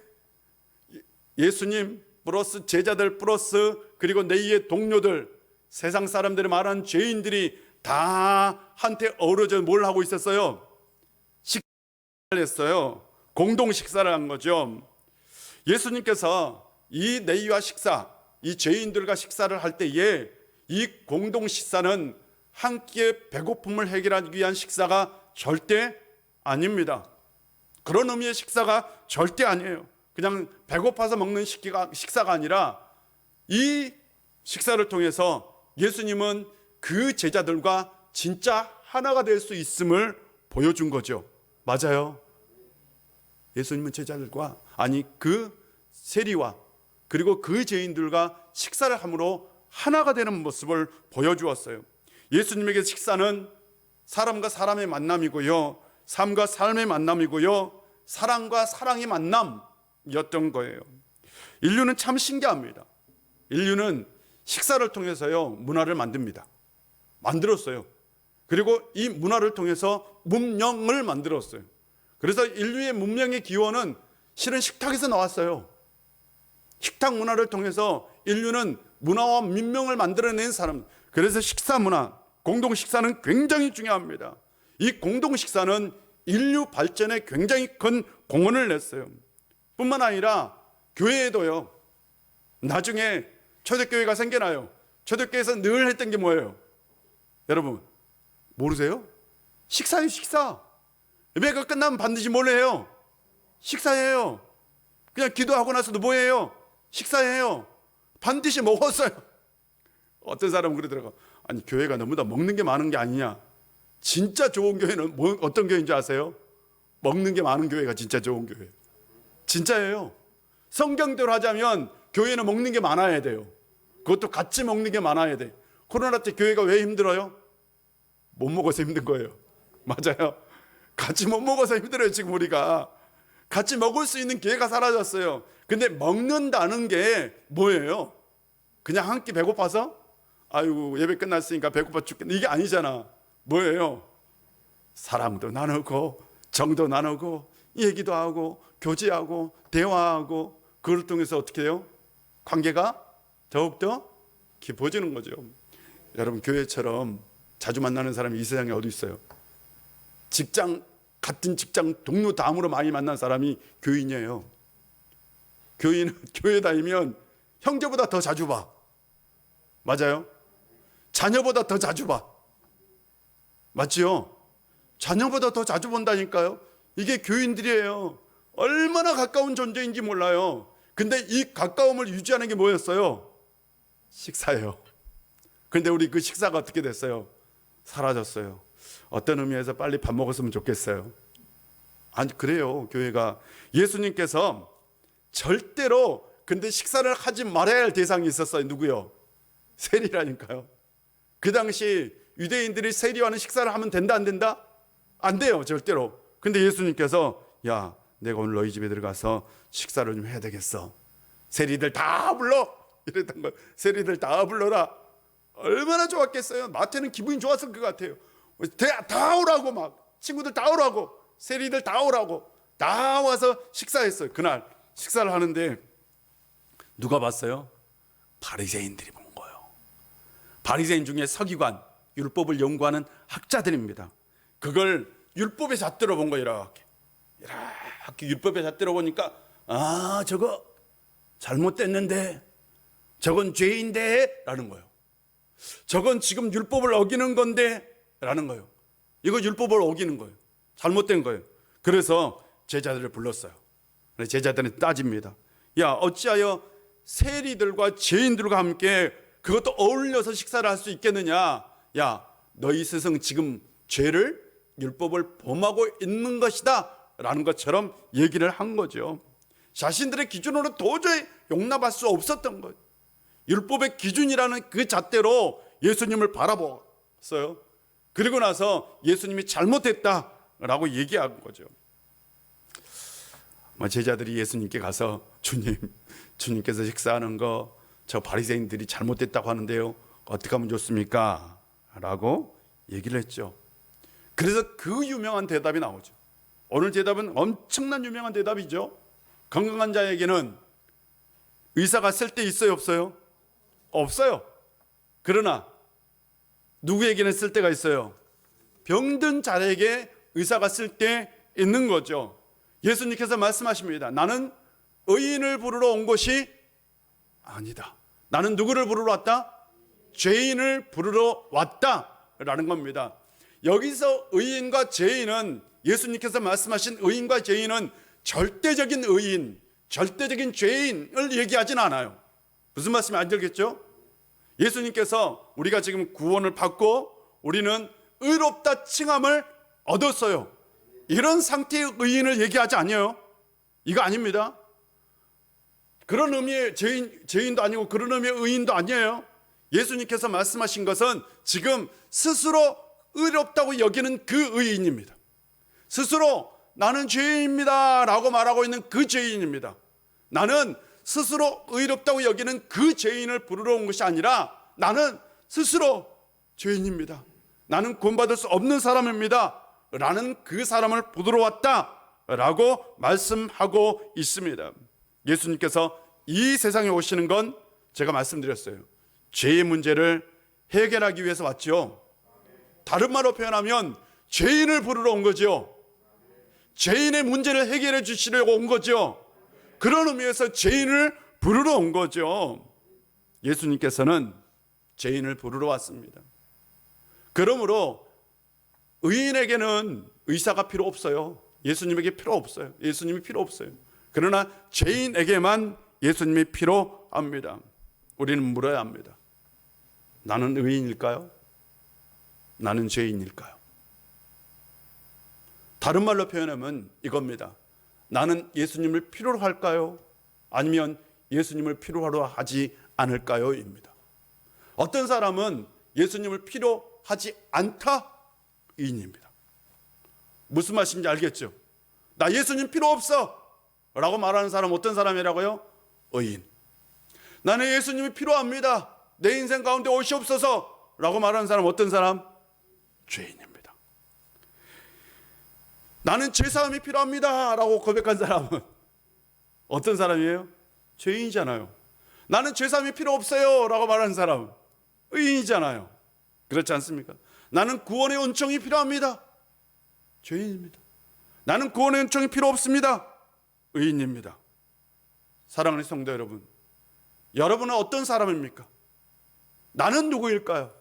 예수님 플러스 제자들 플러스 그리고 너희의 동료들, 세상 사람들이 말하는 죄인들이 다 한테 어우러져 뭘 하고 있었어요? 식사를 했어요. 공동 식사를 한 거죠. 예수님께서 이 너희와 식사, 이 죄인들과 식사를 할 때에 이 공동 식사는 한 끼의 배고픔을 해결하기 위한 식사가 절대 아닙니다. 그런 의미의 식사가 절대 아니에요. 그냥 배고파서 먹는 식사가 아니라 이 식사를 통해서 예수님은 그 제자들과 진짜 하나가 될 수 있음을 보여준 거죠. 맞아요. 예수님은 제자들과, 아니 그 세리와 그리고 그 죄인들과 식사를 함으로 하나가 되는 모습을 보여주었어요. 예수님에게 식사는 사람과 사람의 만남이고요, 삶과 삶의 만남이고요, 사랑과 사랑의 만남이었던 거예요. 인류는 참 신기합니다. 인류는 식사를 통해서요 문화를 만들었어요. 그리고 이 문화를 통해서 문명을 만들었어요. 그래서 인류의 문명의 기원은 실은 식탁에서 나왔어요. 식탁 문화를 통해서 인류는 문화와 민명을 만들어낸 사람. 그래서 식사 문화, 공동 식사는 굉장히 중요합니다. 이 공동 식사는 인류 발전에 굉장히 큰 공헌을 냈어요. 뿐만 아니라 교회에도요, 나중에 초대교회가 생겨나요. 초대교회에서 늘 했던 게 뭐예요? 여러분 모르세요? 식사예요. 식사. 예배가 끝나면 반드시 뭘 해요? 식사해요. 그냥 기도하고 나서도 뭐예요? 식사해요. 반드시 먹었어요. 어떤 사람은 그러더라고요. 아니 교회가 너무 다 먹는 게 많은 게 아니냐. 진짜 좋은 교회는 어떤 교회인지 아세요? 먹는 게 많은 교회가 진짜 좋은 교회. 진짜예요. 성경대로 하자면 교회는 먹는 게 많아야 돼요. 그것도 같이 먹는 게 많아야 돼. 코로나 때 교회가 왜 힘들어요? 못 먹어서 힘든 거예요. 맞아요. 같이 못 먹어서 힘들어요. 지금 우리가 같이 먹을 수 있는 기회가 사라졌어요. 근데 먹는다는 게 뭐예요? 그냥 한 끼 배고파서 아이고 예배 끝났으니까 배고파 죽겠네, 이게 아니잖아. 뭐예요? 사랑도 나누고 정도 나누고 얘기도 하고 교제하고 대화하고, 그걸 통해서 어떻게 해요? 관계가 더욱더 깊어지는 거죠. 여러분 교회처럼 자주 만나는 사람이 이 세상에 어디 있어요? 같은 직장 동료 다음으로 많이 만난 사람이 교인이에요. 교인은 교회 다니면 형제보다 더 자주 봐. 맞아요? 자녀보다 더 자주 봐. 맞지요? 자녀보다 더 자주 본다니까요. 이게 교인들이에요. 얼마나 가까운 존재인지 몰라요. 근데 이 가까움을 유지하는 게 뭐였어요? 식사예요. 근데 우리 그 식사가 어떻게 됐어요? 사라졌어요. 어떤 의미에서 빨리 밥 먹었으면 좋겠어요. 아니 그래요. 교회가 예수님께서 절대로 근데 식사를 하지 말아야 할 대상이 있었어요. 누구요? 세리라니까요. 그 당시 유대인들이 세리와는 식사를 하면 된다 안 된다? 안 돼요. 절대로. 근데 예수님께서 야 내가 오늘 너희 집에 들어가서 식사를 좀 해야 되겠어. 세리들 다 불러. 이랬던 거예요. 세리들 다 불러라. 얼마나 좋았겠어요. 마태는 기분이 좋았을 것 같아요. 다 오라고, 막 친구들 다 오라고, 세리들 다 오라고, 다 와서 식사했어요. 그날 식사를 하는데 누가 봤어요? 바리새인들이 본 거예요. 바리새인 중에 서기관, 율법을 연구하는 학자들입니다. 그걸 율법의 잣대로 본 거예요. 이렇게 율법의 잣대로 보니까 아 저거 잘못됐는데, 저건 죄인데 라는 거예요. 저건 지금 율법을 어기는 건데 라는 거예요. 이거 율법을 어기는 거예요. 잘못된 거예요. 그래서 제자들을 불렀어요. 제자들은 따집니다. 야 어찌하여 세리들과 죄인들과 함께 그것도 어울려서 식사를 할 수 있겠느냐. 야 너희 스승 지금 죄를, 율법을 범하고 있는 것이다 라는 것처럼 얘기를 한 거죠. 자신들의 기준으로 도저히 용납할 수 없었던 거예요. 율법의 기준이라는 그 잣대로 예수님을 바라보았어요. 그리고 나서 예수님이 잘못했다라고 얘기한 거죠. 제자들이 예수님께 가서 주님께서 식사하는 거 저 바리새인들이 잘못됐다고 하는데요, 어떻게 하면 좋습니까? 라고 얘기를 했죠. 그래서 그 유명한 대답이 나오죠. 오늘 대답은 엄청난 유명한 대답이죠. 건강한 자에게는 의사가 쓸 데 있어요, 없어요? 없어요. 그러나 누구에게는 쓸 데가 있어요? 병든 자에게 의사가 쓸 데 있는 거죠. 예수님께서 말씀하십니다. 나는 의인을 부르러 온 것이 아니다. 나는 누구를 부르러 왔다? 죄인을 부르러 왔다라는 겁니다. 여기서 의인과 죄인은, 예수님께서 말씀하신 의인과 죄인은 절대적인 의인, 절대적인 죄인을 얘기하진 않아요. 무슨 말씀인지 알겠죠? 예수님께서 우리가 지금 구원을 받고 우리는 의롭다 칭함을 얻었어요, 이런 상태의 의인을 얘기하지 않아요. 이거 아닙니다. 그런 의미의 죄인도 아니고 그런 의미의 의인도 아니에요. 예수님께서 말씀하신 것은 지금 스스로 의롭다고 여기는 그 의인입니다. 스스로 나는 죄인입니다 라고 말하고 있는 그 죄인입니다. 나는 스스로 의롭다고 여기는 그 죄인을 부르러 온 것이 아니라 나는 스스로 죄인입니다, 나는 구원받을 수 없는 사람입니다 라는 그 사람을 부르러 왔다 라고 말씀하고 있습니다. 예수님께서 이 세상에 오시는 건 제가 말씀드렸어요. 죄의 문제를 해결하기 위해서 왔죠. 다른 말로 표현하면 죄인을 부르러 온 거죠. 죄인의 문제를 해결해 주시려고 온 거죠. 그런 의미에서 죄인을 부르러 온 거죠. 예수님께서는 죄인을 부르러 왔습니다. 그러므로 의인에게는 의사가 필요 없어요. 예수님에게 필요 없어요. 예수님이 필요 없어요. 그러나 죄인에게만 예수님이 필요합니다. 우리는 물어야 합니다. 나는 의인일까요? 나는 죄인일까요? 다른 말로 표현하면 이겁니다. 나는 예수님을 필요로 할까요? 아니면 예수님을 필요로 하지 않을까요? 입니다. 어떤 사람은 예수님을 필요하지 않다 의인입니다. 무슨 말인지 알겠죠? 나 예수님 필요 없어 라고 말하는 사람 어떤 사람이라고요? 의인. 나는 예수님이 필요합니다, 내 인생 가운데 오시옵소서 라고 말하는 사람 어떤 사람? 죄인입니다. 나는 죄사함이 필요합니다 라고 고백한 사람은 어떤 사람이에요? 죄인이잖아요. 나는 죄사함이 필요 없어요 라고 말하는 사람은 의인이잖아요. 그렇지 않습니까? 나는 구원의 은총이 필요합니다, 죄인입니다. 나는 구원의 은총이 필요 없습니다, 의인입니다. 사랑하는 성도 여러분, 여러분은 어떤 사람입니까? 나는 누구일까요?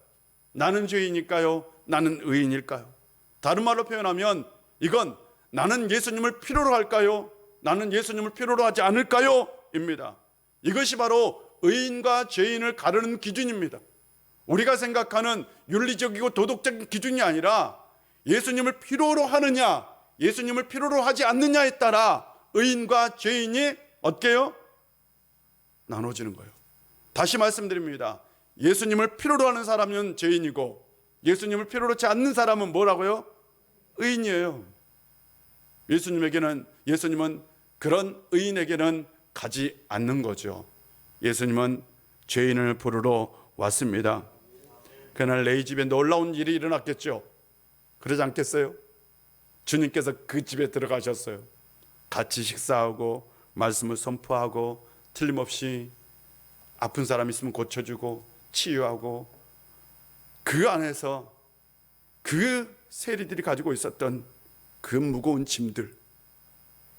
나는 죄인일까요? 나는 의인일까요? 다른 말로 표현하면 이건 나는 예수님을 필요로 할까요? 나는 예수님을 필요로 하지 않을까요? 입니다. 이것이 바로 의인과 죄인을 가르는 기준입니다. 우리가 생각하는 윤리적이고 도덕적인 기준이 아니라 예수님을 필요로 하느냐, 예수님을 필요로 하지 않느냐에 따라 의인과 죄인이 어때요? 나눠지는 거예요. 다시 말씀드립니다. 예수님을 필요로 하는 사람은 죄인이고 예수님을 필요로 하지 않는 사람은 뭐라고요? 의인이에요. 예수님은 그런 의인에게는 가지 않는 거죠. 예수님은 죄인을 부르러 왔습니다. 그날 레위 집에 놀라운 일이 일어났겠죠. 그러지 않겠어요? 주님께서 그 집에 들어가셨어요. 같이 식사하고 말씀을 선포하고 틀림없이 아픈 사람 있으면 고쳐주고 치유하고 그 안에서 그 세리들이 가지고 있었던 그 무거운 짐들,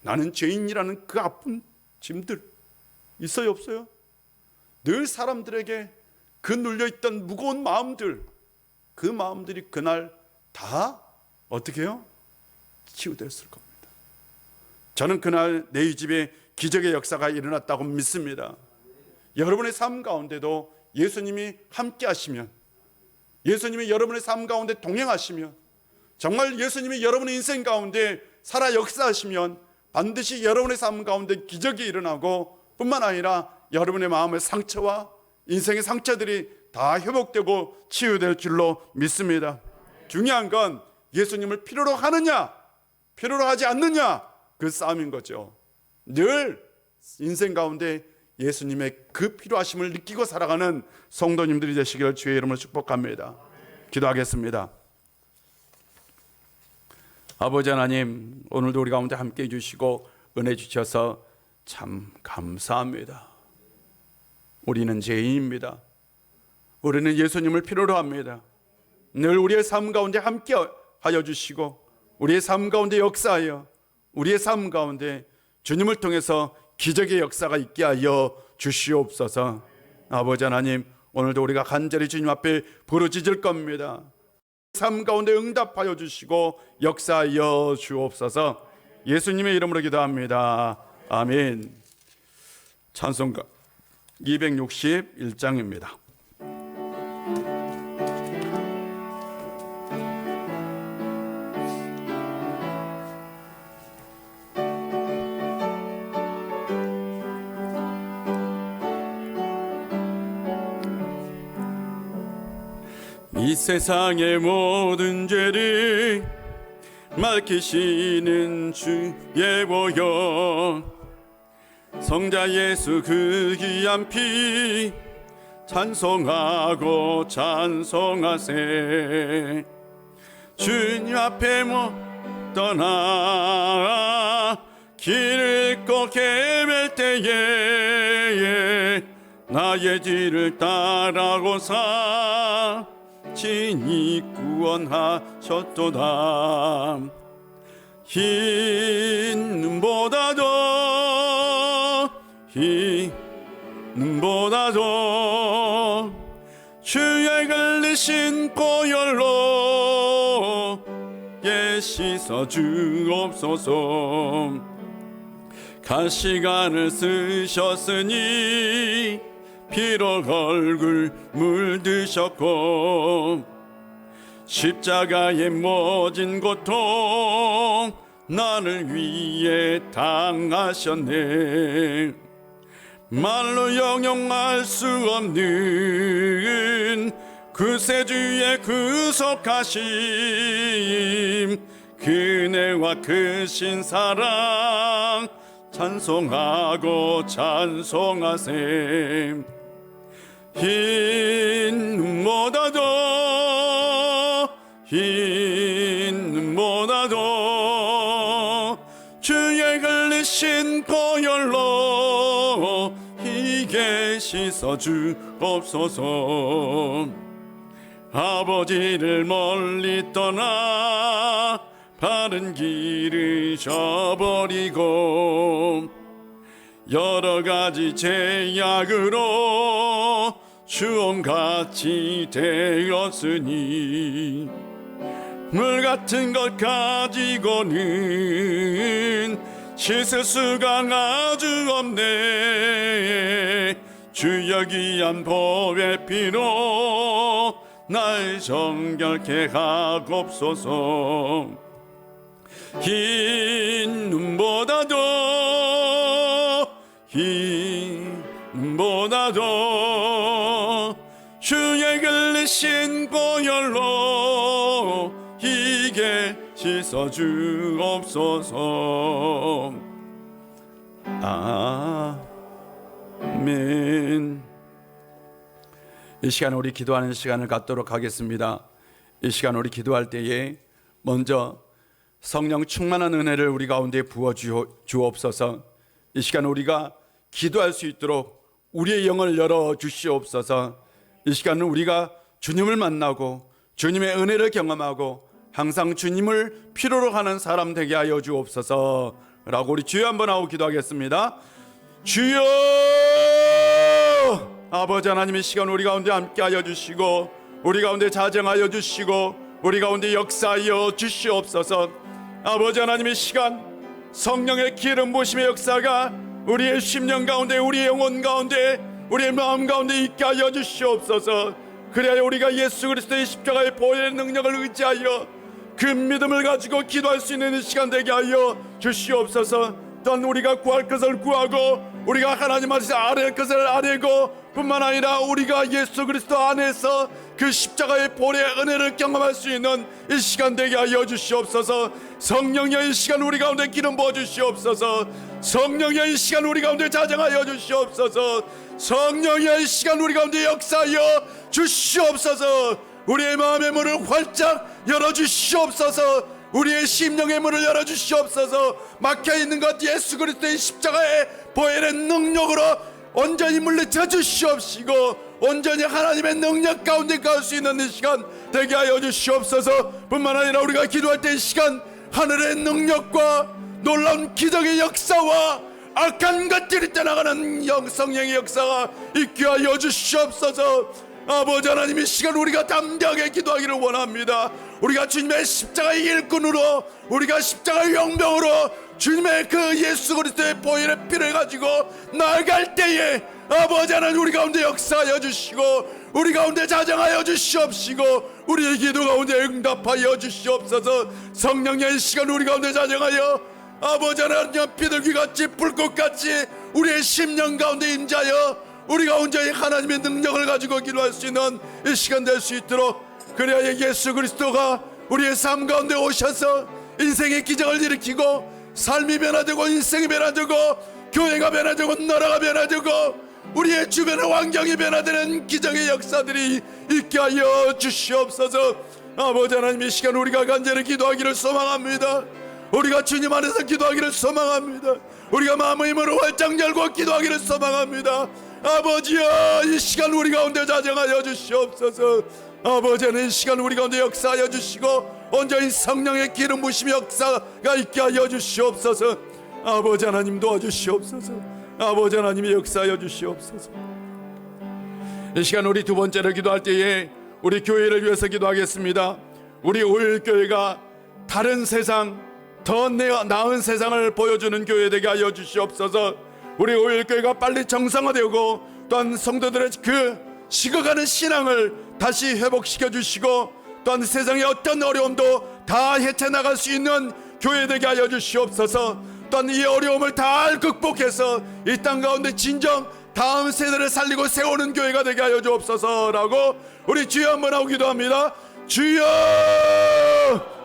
나는 죄인이라는 그 아픈 짐들 있어요, 없어요? 늘 사람들에게 그 눌려있던 무거운 마음들, 그 마음들이 그날 다 어떻게 해요? 치유됐을 겁니다. 저는 그날 내 집에 기적의 역사가 일어났다고 믿습니다. 여러분의 삶 가운데도 예수님이 함께 하시면, 예수님이 여러분의 삶 가운데 동행하시면, 정말 예수님이 여러분의 인생 가운데 살아 역사하시면 반드시 여러분의 삶 가운데 기적이 일어나고 뿐만 아니라 여러분의 마음의 상처와 인생의 상처들이 다 회복되고 치유될 줄로 믿습니다. 중요한 건 예수님을 필요로 하느냐 필요로 하지 않느냐 그 싸움인 거죠. 늘 인생 가운데 예수님의 그 필요하심을 느끼고 살아가는 성도님들이 되시기를 주의 이름으로 축복합니다. 기도하겠습니다. 아버지 하나님, 오늘도 우리 가운데 함께 해주시고 은혜 주셔서 참 감사합니다. 우리는 죄인입니다. 우리는 예수님을 필요로 합니다. 늘 우리의 삶 가운데 함께 하여 주시고 우리의 삶 가운데 역사하여 우리의 삶 가운데 주님을 통해서 기적의 역사가 있게 하여 주시옵소서. 아버지 하나님, 오늘도 우리가 간절히 주님 앞에 부르짖을 겁니다. 삶 가운데 응답하여 주시고 역사하여 주옵소서. 예수님의 이름으로 기도합니다. 아멘. 찬송가 261장입니다. 이 세상의 모든 죄를 맡기시는 주의 보혈, 성자 예수 그 귀한 피 찬송하고 찬송하세. 주님 앞에 못 떠나 길을 꼭 헤맬 때에 나의 뒤를 따라오사 친히 구원하셨도다. 흰 눈보다도 주의 흘리신 보혈로 예 씻어 주옵소서. 가시관을 쓰셨으니 피로 얼굴 물드셨고 십자가의 모진 고통 나를 위해 당하셨네. 말로 형용할 수 없는 구세주의 구속하심, 그네와 크신 사랑 찬송하고 찬송하세. 흰 눈보다도 주의 흘리신 보혈로 희게 씻어 주옵소서. 아버지를 멀리 떠나 바른 길을 저버리고 여러 가지 제약으로 주홍같이 되었으니 물 같은 것 가지고는 씻을 수가 아주 없네. 주여 귀한 보배 피로 날 정결케 하옵소서. 흰 눈보다도 주의 흘리신 보혈로 희게 씻어 주옵소서. 아멘. 이 시간 우리 기도하는 시간을 갖도록 하겠습니다. 이 시간 우리 기도할 때에 먼저 성령 충만한 은혜를 우리 가운데 부어 주옵소서. 이 시간 우리가 기도할 수 있도록 우리의 영을 열어 주시옵소서. 이 시간은 우리가 주님을 만나고 주님의 은혜를 경험하고 항상 주님을 필요로 하는 사람 되게 하여 주옵소서 라고 우리 주여 한번 하고 기도하겠습니다. 주여! 아버지 하나님의 시간 우리 가운데 함께 하여 주시고 우리 가운데 자정하여 주시고 우리 가운데 역사하여 주시옵소서. 아버지 하나님의 시간 성령의 기름 부으심의 역사가 우리의 심령 가운데 우리의 영혼 가운데 우리의 마음 가운데 있게 하여 주시옵소서. 그래야 우리가 예수 그리스도의 십자가의 보혈의 능력을 의지하여 그 믿음을 가지고 기도할 수 있는 시간 되게 하여 주시옵소서. 또한 우리가 구할 것을 구하고 우리가 하나님 앞에서 아뢰할 것을 아뢰고 뿐만 아니라 우리가 예수 그리스도 안에서 그 십자가의 보혈의 은혜를 경험할 수 있는 이 시간 되게 하여 주시옵소서. 성령의 이 시간 우리 가운데 기름 부어 주시옵소서. 성령의 이 시간 우리 가운데 자정하여 주시옵소서. 성령의 이 시간 우리 가운데 역사하여 주시옵소서. 우리의 마음의 문을 활짝 열어 주시옵소서. 우리의 심령의 문을 열어 주시옵소서. 막혀있는 것 예수 그리스도의 십자가의 보혈의 능력으로 온전히 물리쳐 주시옵시고 온전히 하나님의 능력 가운데 갈 수 있는 이 시간 되게 하여 주시옵소서. 뿐만 아니라 우리가 기도할 때 이 시간 하늘의 능력과 놀라운 기적의 역사와 악한 것들이 떠나가는 성령의 역사가 있게 하여 주시옵소서. 아버지 하나님, 이 시간 우리가 담대하게 기도하기를 원합니다. 우리가 주님의 십자가의 일꾼으로, 우리가 십자가의 용병으로 주님의 그 예수 그리스도의 보혈의 피를 가지고 나아갈 때에 아버지 하나님 우리 가운데 역사하여 주시고 우리 가운데 자정하여 주시옵시고 우리의 기도 가운데 응답하여 주시옵소서. 성령의 시간 우리 가운데 자정하여 아버지 하나님 비둘기같이 불꽃같이 우리의 심령 가운데 임자여 우리가 온전히 하나님의 능력을 가지고 기도할 수 있는 이 시간 될 수 있도록, 그래야 예수 그리스도가 우리의 삶 가운데 오셔서 인생의 기적을 일으키고 삶이 변화되고 인생이 변화되고 교회가 변화되고 나라가 변화되고 우리의 주변의 환경이 변화되는 기적의 역사들이 있게 하여 주시옵소서. 아버지 하나님, 이 시간 우리가 간절히 기도하기를 소망합니다. 우리가 주님 안에서 기도하기를 소망합니다. 우리가 마음의 문을 활짝 열고 기도하기를 소망합니다. 아버지여, 이 시간 우리 가운데 자정하여 주시옵소서. 아버지는 이 시간 우리 가운데 역사하여 주시고 온전히 성령의 기름 부심의 역사가 있게 하여 주시옵소서. 아버지 하나님 도와주시옵소서. 아버지 하나님이 역사하여 주시옵소서. 이 시간 우리 두 번째로 기도할 때에 우리 교회를 위해서 기도하겠습니다. 우리 오일교회가 다른 세상, 더 나은 세상을 보여주는 교회 되게 하여 주시옵소서. 우리 오일교회가 빨리 정상화되고 또한 성도들의 그 식어가는 신앙을 다시 회복시켜 주시고 또한 세상의 어떤 어려움도 다 헤쳐나갈 수 있는 교회 되게 하여 주시옵소서. 또한 이 어려움을 다 극복해서 이 땅 가운데 진정 다음 세대를 살리고 세우는 교회가 되게 하여 주옵소서라고 우리 주여 한번 하고 기도합니다. 주여!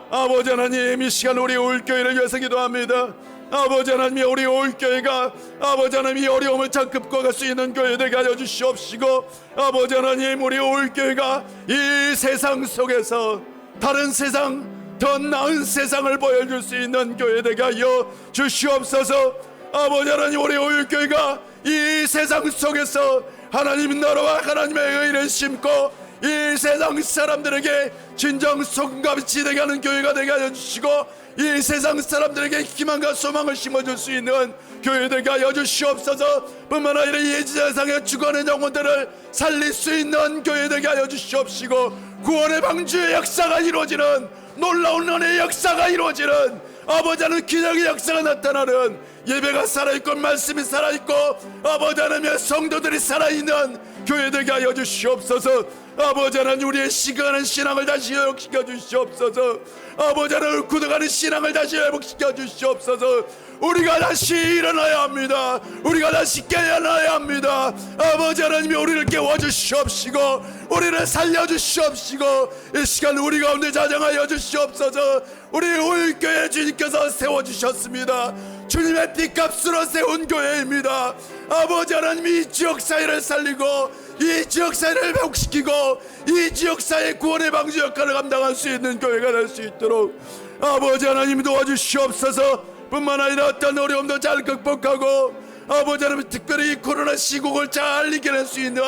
아버지 하나님, 이 시간 우리 오일교회를 위해서 기도합니다. 아버지 하나님, 우리 오일교회가 아버지 하나님 이 어려움을 잘 극복할 수 있는 교회 되게 하여 주시옵시고 아버지 하나님, 우리 오일교회가 이 세상 속에서 다른 세상, 더 나은 세상을 보여줄 수 있는 교회 되게 하여 주시옵소서. 아버지 하나님, 우리 오일교회가 이 세상 속에서 하나님 나라와 하나님의 의를 심고 이 세상 사람들에게 진정 소금같이 되게 하는 교회가 되게 하여 주시고 이 세상 사람들에게 희망과 소망을 심어줄 수 있는 교회 되게 하여 주시옵소서. 뿐만 아니라 이 세상에 죽어가는 영혼들을 살릴 수 있는 교회 되게 하여 주시옵시고 구원의 방주의 역사가 이루어지는 놀라운 은혜의 역사가 이루어지는 아버지 하나님 기적의 역사가 나타나는 예배가 살아있고 말씀이 살아있고 아버지 하나님의 성도들이 살아있는 교회 되게 하여 주시옵소서. 아버지 하나님, 우리의 식어가는 신앙을 다시 회복시켜 주시옵소서. 아버지 하나님, 굳어가는 신앙을 다시 회복시켜 주시옵소서. 우리가 다시 일어나야 합니다. 우리가 다시 깨어나야 합니다. 아버지 하나님이 우리를 깨워주시옵시고 우리를 살려주시옵시고 이 시간 우리 가운데 자정하여 주시옵소서. 우리 오일교회 주님께서 세워주셨습니다. 주님의 피값으로 세운 교회입니다. 아버지 하나님이 이 지역사회를 살리고 이 지역사회를 회복시키고 이 지역사회의 구원의 방주 역할을 감당할 수 있는 교회가 될 수 있도록 아버지 하나님 도와주시옵소서. 뿐만 아니라 어떤 어려움도 잘 극복하고 아버지 하나님 특별히 이 코로나 시국을 잘 이겨낼 수 있는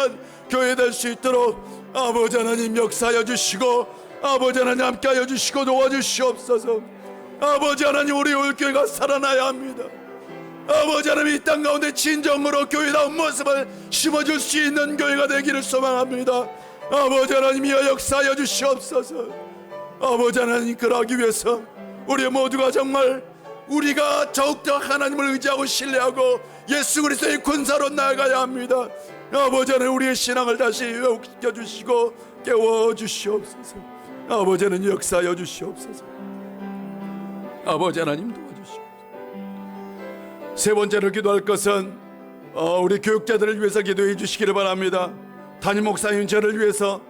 교회 될 수 있도록 아버지 하나님 역사하여 주시고 아버지 하나님 함께하여 주시고 도와주시옵소서. 아버지 하나님, 우리 오일교회가 살아나야 합니다. 아버지 하나님, 이 땅 가운데 진정으로 교회다운 모습을 심어줄 수 있는 교회가 되기를 소망합니다. 아버지 하나님이여 역사하여 주시옵소서. 아버지 하나님, 그러기 위해서 우리 모두가 정말 우리가 더욱더 하나님을 의지하고 신뢰하고 예수 그리스도의 군사로 나아가야 합니다. 아버지 하나님, 우리의 신앙을 다시 회복시켜 주시고 깨워 주시옵소서. 아버지 하나님 역사하여 주시옵소서. 아버지 하나님 도와주시옵소서. 세 번째로 기도할 것은 우리 교육자들을 위해서 기도해 주시기를 바랍니다. 담임 목사님 저를 위해서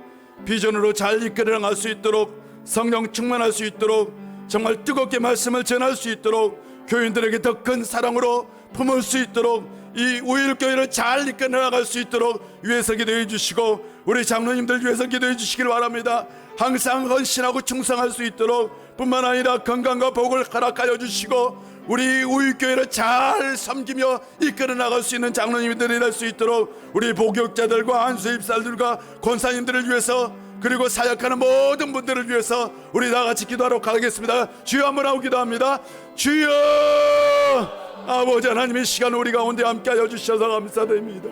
비전으로 잘 이끌어 나갈 수 있도록, 성령 충만할 수 있도록, 정말 뜨겁게 말씀을 전할 수 있도록, 교인들에게 더 큰 사랑으로 품을 수 있도록, 이 우일교회를 잘 이끌어 나갈 수 있도록 위해서 기도해 주시고, 우리 장로님들 위해서 기도해 주시기를 바랍니다. 항상 헌신하고 충성할 수 있도록 뿐만 아니라 건강과 복을 허락하여 주시고, 우리 우일교회를 잘 섬기며 이끌어 나갈 수 있는 장로님들이 될 수 있도록, 우리 복역자들과 안수입살들과 권사님들을 위해서, 그리고 사역하는 모든 분들을 위해서 우리 다 같이 기도하도록 하겠습니다. 주여 한번 하고 기도합니다. 주여, 아버지 하나님, 이 시간 우리 가운데 함께하여 주셔서 감사드립니다.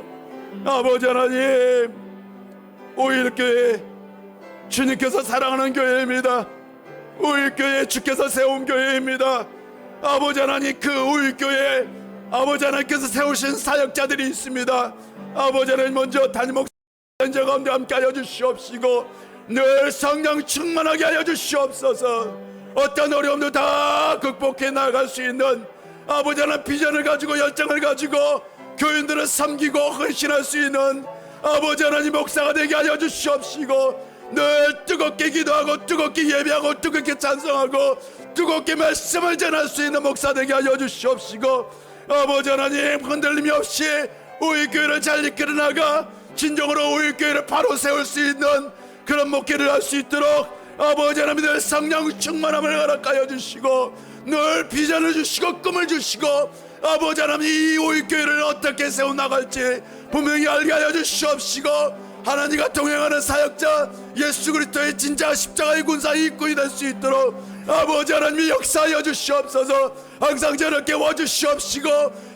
아버지 하나님, 오일교회 주님께서 사랑하는 교회입니다. 오일교회 주께서 세운 교회입니다. 아버지 하나님, 그 오일교회 아버지 하나님께서 세우신 사역자들이 있습니다. 아버지 하나님, 먼저 담임 목사님 가운데 함께하여 주시옵시고, 늘 성령 충만하게 하여 주시옵소서. 어떤 어려움도 다 극복해 나갈 수 있는 아버지 하나님 비전을 가지고, 열정을 가지고 교인들을 섬기고 헌신할 수 있는 아버지 하나님 목사가 되게 하여 주시옵시고, 늘 뜨겁게 기도하고 뜨겁게 예배하고 뜨겁게 찬송하고 뜨겁게 말씀을 전할 수 있는 목사 되게 하여 주시옵시고, 아버지 하나님 흔들림이 없이 오일교회를 잘 이끌어 나가 진정으로 오일교회를 바로 세울 수 있는 그런 목회를 할 수 있도록 아버지 하나님, 늘 성령 충만함을 허락하여 주시고, 늘 비전을 주시고 꿈을 주시고, 아버지 하나님 이 오일교회를 어떻게 세워나갈지 분명히 알게 하여 주시옵시고, 하나님과 동행하는 사역자 예수 그리스도의 진짜 십자가의 군사의 입구이 될 수 있도록 아버지 하나님이 역사하여 주시옵소서. 항상 저렇게 와주시옵시고,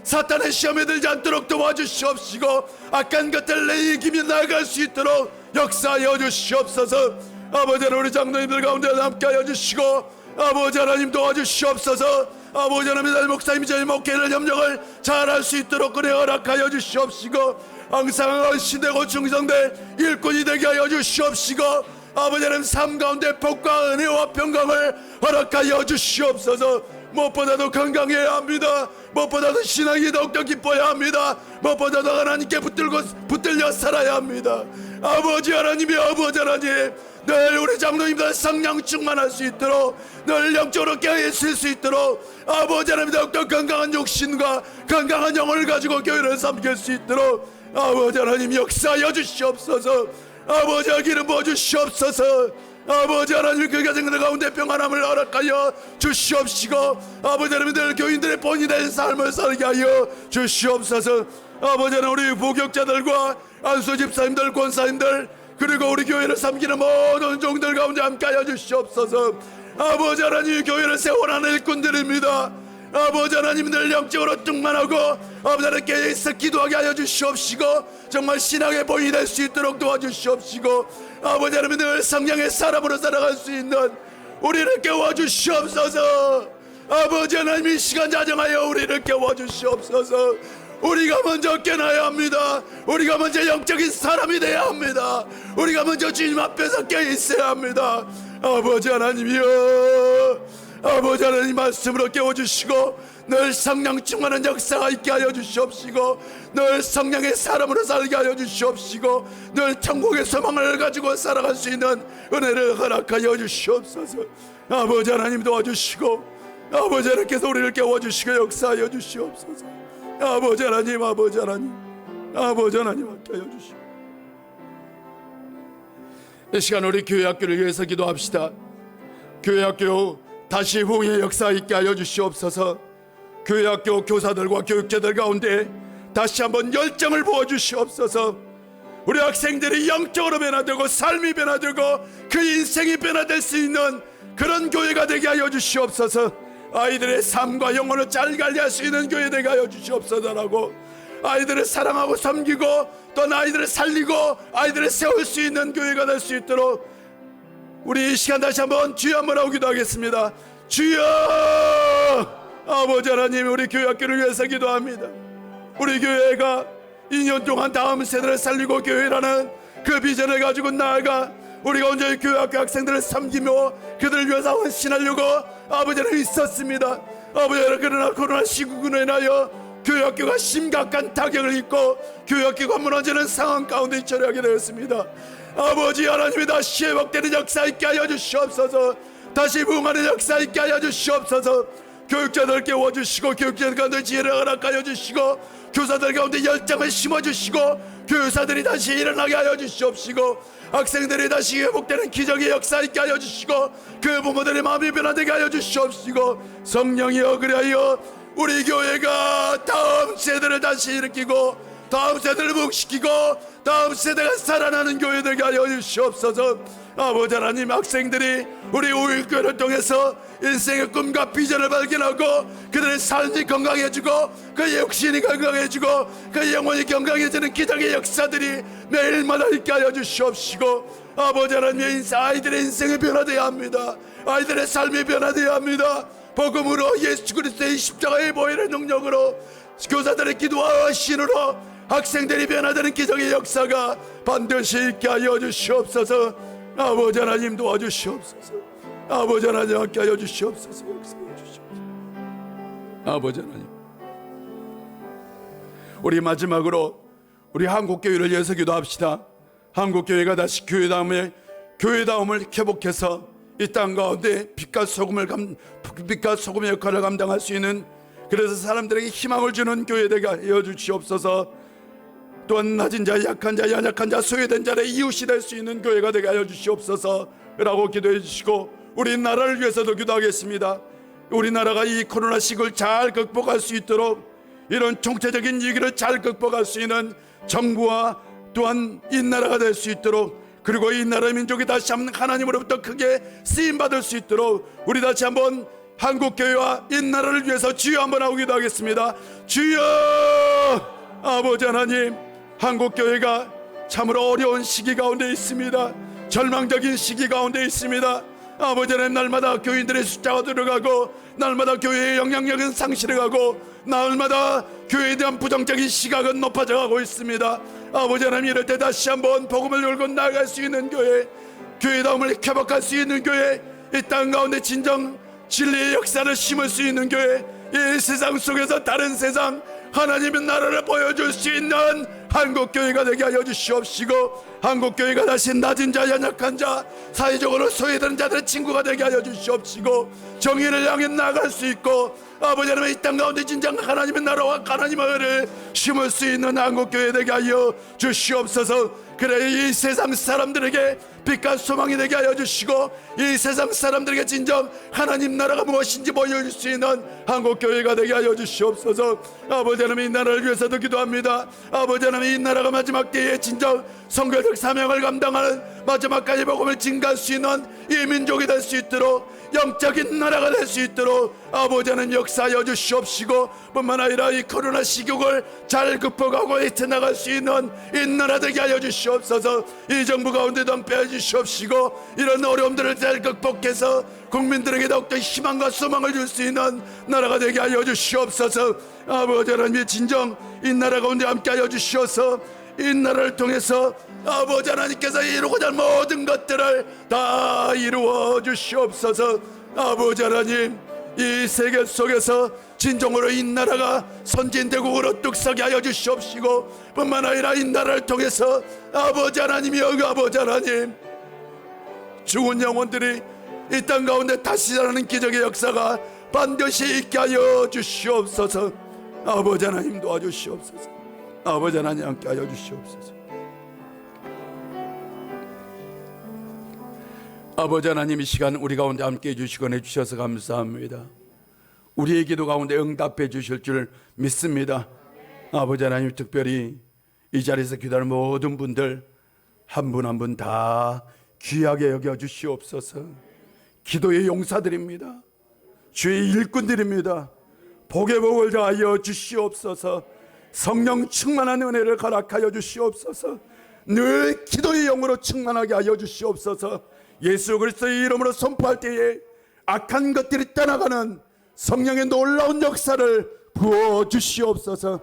사탄의 시험에 들지 않도록 도와주시옵시고, 악한 것들 내 이기며 나아갈 수 있도록 역사하여 주시옵소서. 아버지 하나님, 우리 장로님들 가운데 함께하여 주시고, 아버지 하나님 도와주시옵소서. 아버지 하나님, 날 목사님이 저희 목회를 협력을 잘할 수 있도록 그래 허락하여 주시옵시고, 항상 헌신되고 충성된 일꾼이 되게 하여 주시옵시고, 아버지 하나님 삶 가운데 복과 은혜와 평강을 허락하여 주시옵소서. 무엇보다도 건강해야 합니다. 무엇보다도 신앙이 더욱더 기뻐야 합니다. 무엇보다도 하나님께 붙들려 살아야 합니다. 아버지 하나님이, 아버지 하나님, 늘 우리 장로님들 성령 충만할 수 있도록, 늘 영적으로 깨어있을 수 있도록, 아버지 하나님 더욱더 건강한 육신과 건강한 영혼을 가지고 교회를 섬길 수 있도록 아버지 하나님 역사하여 주시옵소서. 아버지 기름 부어 주시옵소서. 아버지 하나님, 그 가정들 가운데 평안함을 허락하여 주시옵시고, 아버지 하나님 늘 교인들의 본이 된 삶을 살게 하여 주시옵소서. 아버지 하나님, 우리 부격자들과 안수 집사님들, 권사님들, 그리고 우리 교회를 섬기는 모든 종들 가운데 함께하여 주시옵소서. 아버지 하나님, 교회를 세워나는 일꾼들입니다. 아버지 하나님, 늘 영적으로 충만하고 아버지 하나님께 있어 기도하게 하여 주시옵시고, 정말 신앙의 본이 될 수 있도록 도와주시옵시고, 아버지 하나님 늘 성령의 사람으로 살아갈 수 있는 우리를 깨워주시옵소서. 아버지 하나님, 이 시간 자정하여 우리를 깨워주시옵소서. 우리가 먼저 깨어나야 합니다. 우리가 먼저 영적인 사람이 되어야 합니다. 우리가 먼저 주님 앞에서 깨어있어야 합니다. 아버지 하나님이여, 아버지 하나님 말씀으로 깨워주시고, 늘 성령 충만한 역사가 있게 하여 주시옵시고, 늘 성령의 사람으로 살게 하여 주시옵시고, 늘 천국의 소망을 가지고 살아갈 수 있는 은혜를 허락하여 주시옵소서. 아버지 하나님 도와주시고, 아버지 하나님께서 우리를 깨워주시고 역사하여 주시옵소서. 아버지 하나님, 아버지 하나님, 아버지 하나님 함께하여 주시고, 이 시간 우리 교회 학교를 위해서 기도합시다. 교회 학교 다시 후의 역사 있게 하여 주시옵소서. 교회 학교 교사들과 교육자들 가운데 다시 한번 열정을 부어 주시옵소서. 우리 학생들이 영적으로 변화되고 삶이 변화되고 그 인생이 변화될 수 있는 그런 교회가 되게 하여 주시옵소서. 아이들의 삶과 영혼을 잘 관리할 수 있는 교회 되게 하여 주시옵소서라고, 아이들을 사랑하고 섬기고 또 아이들을 살리고 아이들을 세울 수 있는 교회가 될 수 있도록 우리 이 시간 다시 한번 주여 한번 하고 기도하겠습니다. 주여, 아버지 하나님, 우리 교회 학교를 위해서 기도합니다. 우리 교회가 2년 동안 다음 세대를 살리고 교회라는 그 비전을 가지고 나아가 우리가 언제 교회 학교 학생들을 섬기며 그들을 위해서 헌신하려고 아버지 하나님 있었습니다. 아버지 하나님, 그러나 코로나19로 인하여 교회학교가 심각한 타격을 입고 교회학교가 무너지는 상황 가운데 처리하게 되었습니다. 아버지 하나님이 다시 회복되는 역사 있게 하여 주시옵소서. 다시 부흥하는 역사 있게 하여 주시옵소서. 교육자들 깨워주시고 교육자들 가운데 지혜를 허락하여 주시고 교사들 가운데 열정을 심어주시고 교사들이 다시 일어나게 하여 주시옵시고 학생들이 다시 회복되는 기적의 역사 있게 하여 주시고 그 부모들의 마음이 변화되게 하여 주시옵시고 성령이여 그리하여 우리 교회가 다음 세대를 다시 일으키고 다음 세대를 복시키고 다음 세대가 살아나는 교회 되게 하여 주시옵소서. 아버지 하나님, 학생들이 우리 우일교회를 통해서 인생의 꿈과 비전을 발견하고 그들의 삶이 건강해지고 그의 육신이 건강해지고 그의 영혼이 건강해지는 기적의 역사들이 매일마다 있게 하여 주시옵시고 아버지 하나님, 아이들의 인생이 변화되어야 합니다. 아이들의 삶이 변화되어야 합니다. 복음으로 예수 그리스도의 십자가의 보혈의 능력으로 교사들의 기도와 신으로 학생들이 변화되는 기적의 역사가 반드시 있게 하여 주시옵소서. 아버지 하나님 도와주시옵소서. 아버지 하나님 함께 하여 주시옵소서. 역사해 주시옵소서. 아버지 하나님, 우리 마지막으로 우리 한국교회를 위해서 기도합시다. 한국교회가 다시 교회다움을 회복해서 이 땅 가운데 빛과 소금의 역할을 감당할 수 있는, 그래서 사람들에게 희망을 주는 교회 되게 하여 주시옵소서. 또한 낮은 자, 약한 자, 연약한 자, 소외된 자의 이웃이 될 수 있는 교회가 되게 하여 주시옵소서 라고 기도해 주시고 우리나라를 위해서도 기도하겠습니다. 우리나라가 이 코로나 시국을 잘 극복할 수 있도록, 이런 총체적인 위기를 잘 극복할 수 있는 정부와 또한 이 나라가 될 수 있도록, 그리고 이 나라 민족이 다시 한번 하나님으로부터 크게 쓰임받을 수 있도록 우리 다시 한번 한국교회와 이 나라를 위해서 주여 한번 하고 기도하겠습니다. 주여! 아버지 하나님, 한국교회가 참으로 어려운 시기 가운데 있습니다. 절망적인 시기 가운데 있습니다. 아버지 하나님, 날마다 교인들의 숫자가 들어가고 날마다 교회의 영향력은 상실해가고 날마다 교회에 대한 부정적인 시각은 높아져 가고 있습니다. 아버지 하나님, 이럴 때 다시 한번 복음을 열고 나아갈 수 있는 교회, 교회다움을 회복할 수 있는 교회, 이 땅 가운데 진정 진리의 역사를 심을 수 있는 교회, 이 세상 속에서 다른 세상 하나님의 나라를 보여줄 수 있는 한국교회가 되게 하여 주시옵시고, 한국교회가 다시 낮은 자, 연약한 자, 사회적으로 소외되는 자들의 친구가 되게 하여 주시옵시고 정의를 향해 나아갈 수 있고, 아버지 하나님, 이 땅 가운데 진정 하나님의 나라와 하나님의 의를 심을 수 있는 한국교회 되게 하여 주시옵소서. 그래 이 세상 사람들에게 빛과 소망이 되게 하여 주시고 이 세상 사람들에게 진정 하나님 나라가 무엇인지 보여줄 수 있는 한국교회가 되게 하여 주시옵소서. 아버지 하나님, 이 나라를 위해서도 기도합니다. 아버지 하나님, 이 나라가 마지막 때에 진정 선교적 사명을 감당하는 마지막까지 복음을 증가할 수 있는 이 민족이 될 수 있도록, 영적인 나라가 될 수 있도록 아버지 하나님 역사하여 주시옵시고, 뿐만 아니라 이 코로나 시국을 잘 극복하고 헤쳐나갈 수 있는 이 나라 되게 하여 주시옵소서. 이 정부 가운데도 함께해 주시옵시고 이런 어려움들을 잘 극복해서 국민들에게 더욱더 희망과 소망을 줄 수 있는 나라가 되게 하여 주시옵소서. 아버지 하나님, 진정 이 나라 가운데 함께하여 주시어서 이 나라를 통해서 아버지 하나님께서 이루고자 할 모든 것들을 다 이루어 주시옵소서. 아버지 하나님, 이 세계 속에서 진정으로 이 나라가 선진대국으로 뚝서게 하여 주시옵시고, 뿐만 아니라 이 나라를 통해서 아버지 하나님이여, 아버지 하나님, 죽은 영혼들이 이 땅 가운데 다시 살아나는 기적의 역사가 반드시 있게 하여 주시옵소서. 아버지 하나님 도와주시옵소서. 아버지 하나님 함께 하여 주시옵소서. 아버지 하나님, 이 시간 우리 가운데 함께 해주시고 해주셔서 감사합니다. 우리의 기도 가운데 응답해 주실 줄 믿습니다. 아버지 하나님, 특별히 이 자리에서 기도하는 모든 분들 한 분 한 분 다 귀하게 여겨 주시옵소서. 기도의 용사들입니다. 주의 일꾼들입니다. 복의 복을 다하여 주시옵소서. 성령 충만한 은혜를 허락하여 주시옵소서. 늘 기도의 영으로 충만하게 하여 주시옵소서. 예수 그리스도의 이름으로 선포할 때에 악한 것들이 떠나가는 성령의 놀라운 역사를 부어 주시옵소서.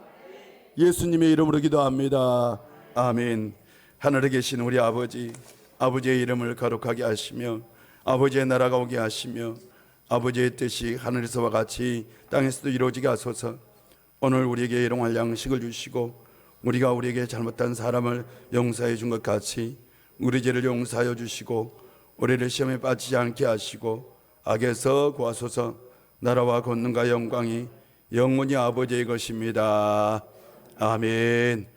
예수님의 이름으로 기도합니다. 아멘. 하늘에 계신 우리 아버지, 아버지의 이름을 거룩하게 하시며 아버지의 나라가 오게 하시며 아버지의 뜻이 하늘에서와 같이 땅에서도 이루어지게 하소서. 오늘 우리에게 일용할 양식을 주시고 우리가 우리에게 잘못한 사람을 용서해 준 것 같이 우리 죄를 용서하여 주시고 우리를 시험에 빠지지 않게 하시고 악에서 구하소서. 나라와 권능과 영광이 영원히 아버지의 것입니다. 아멘.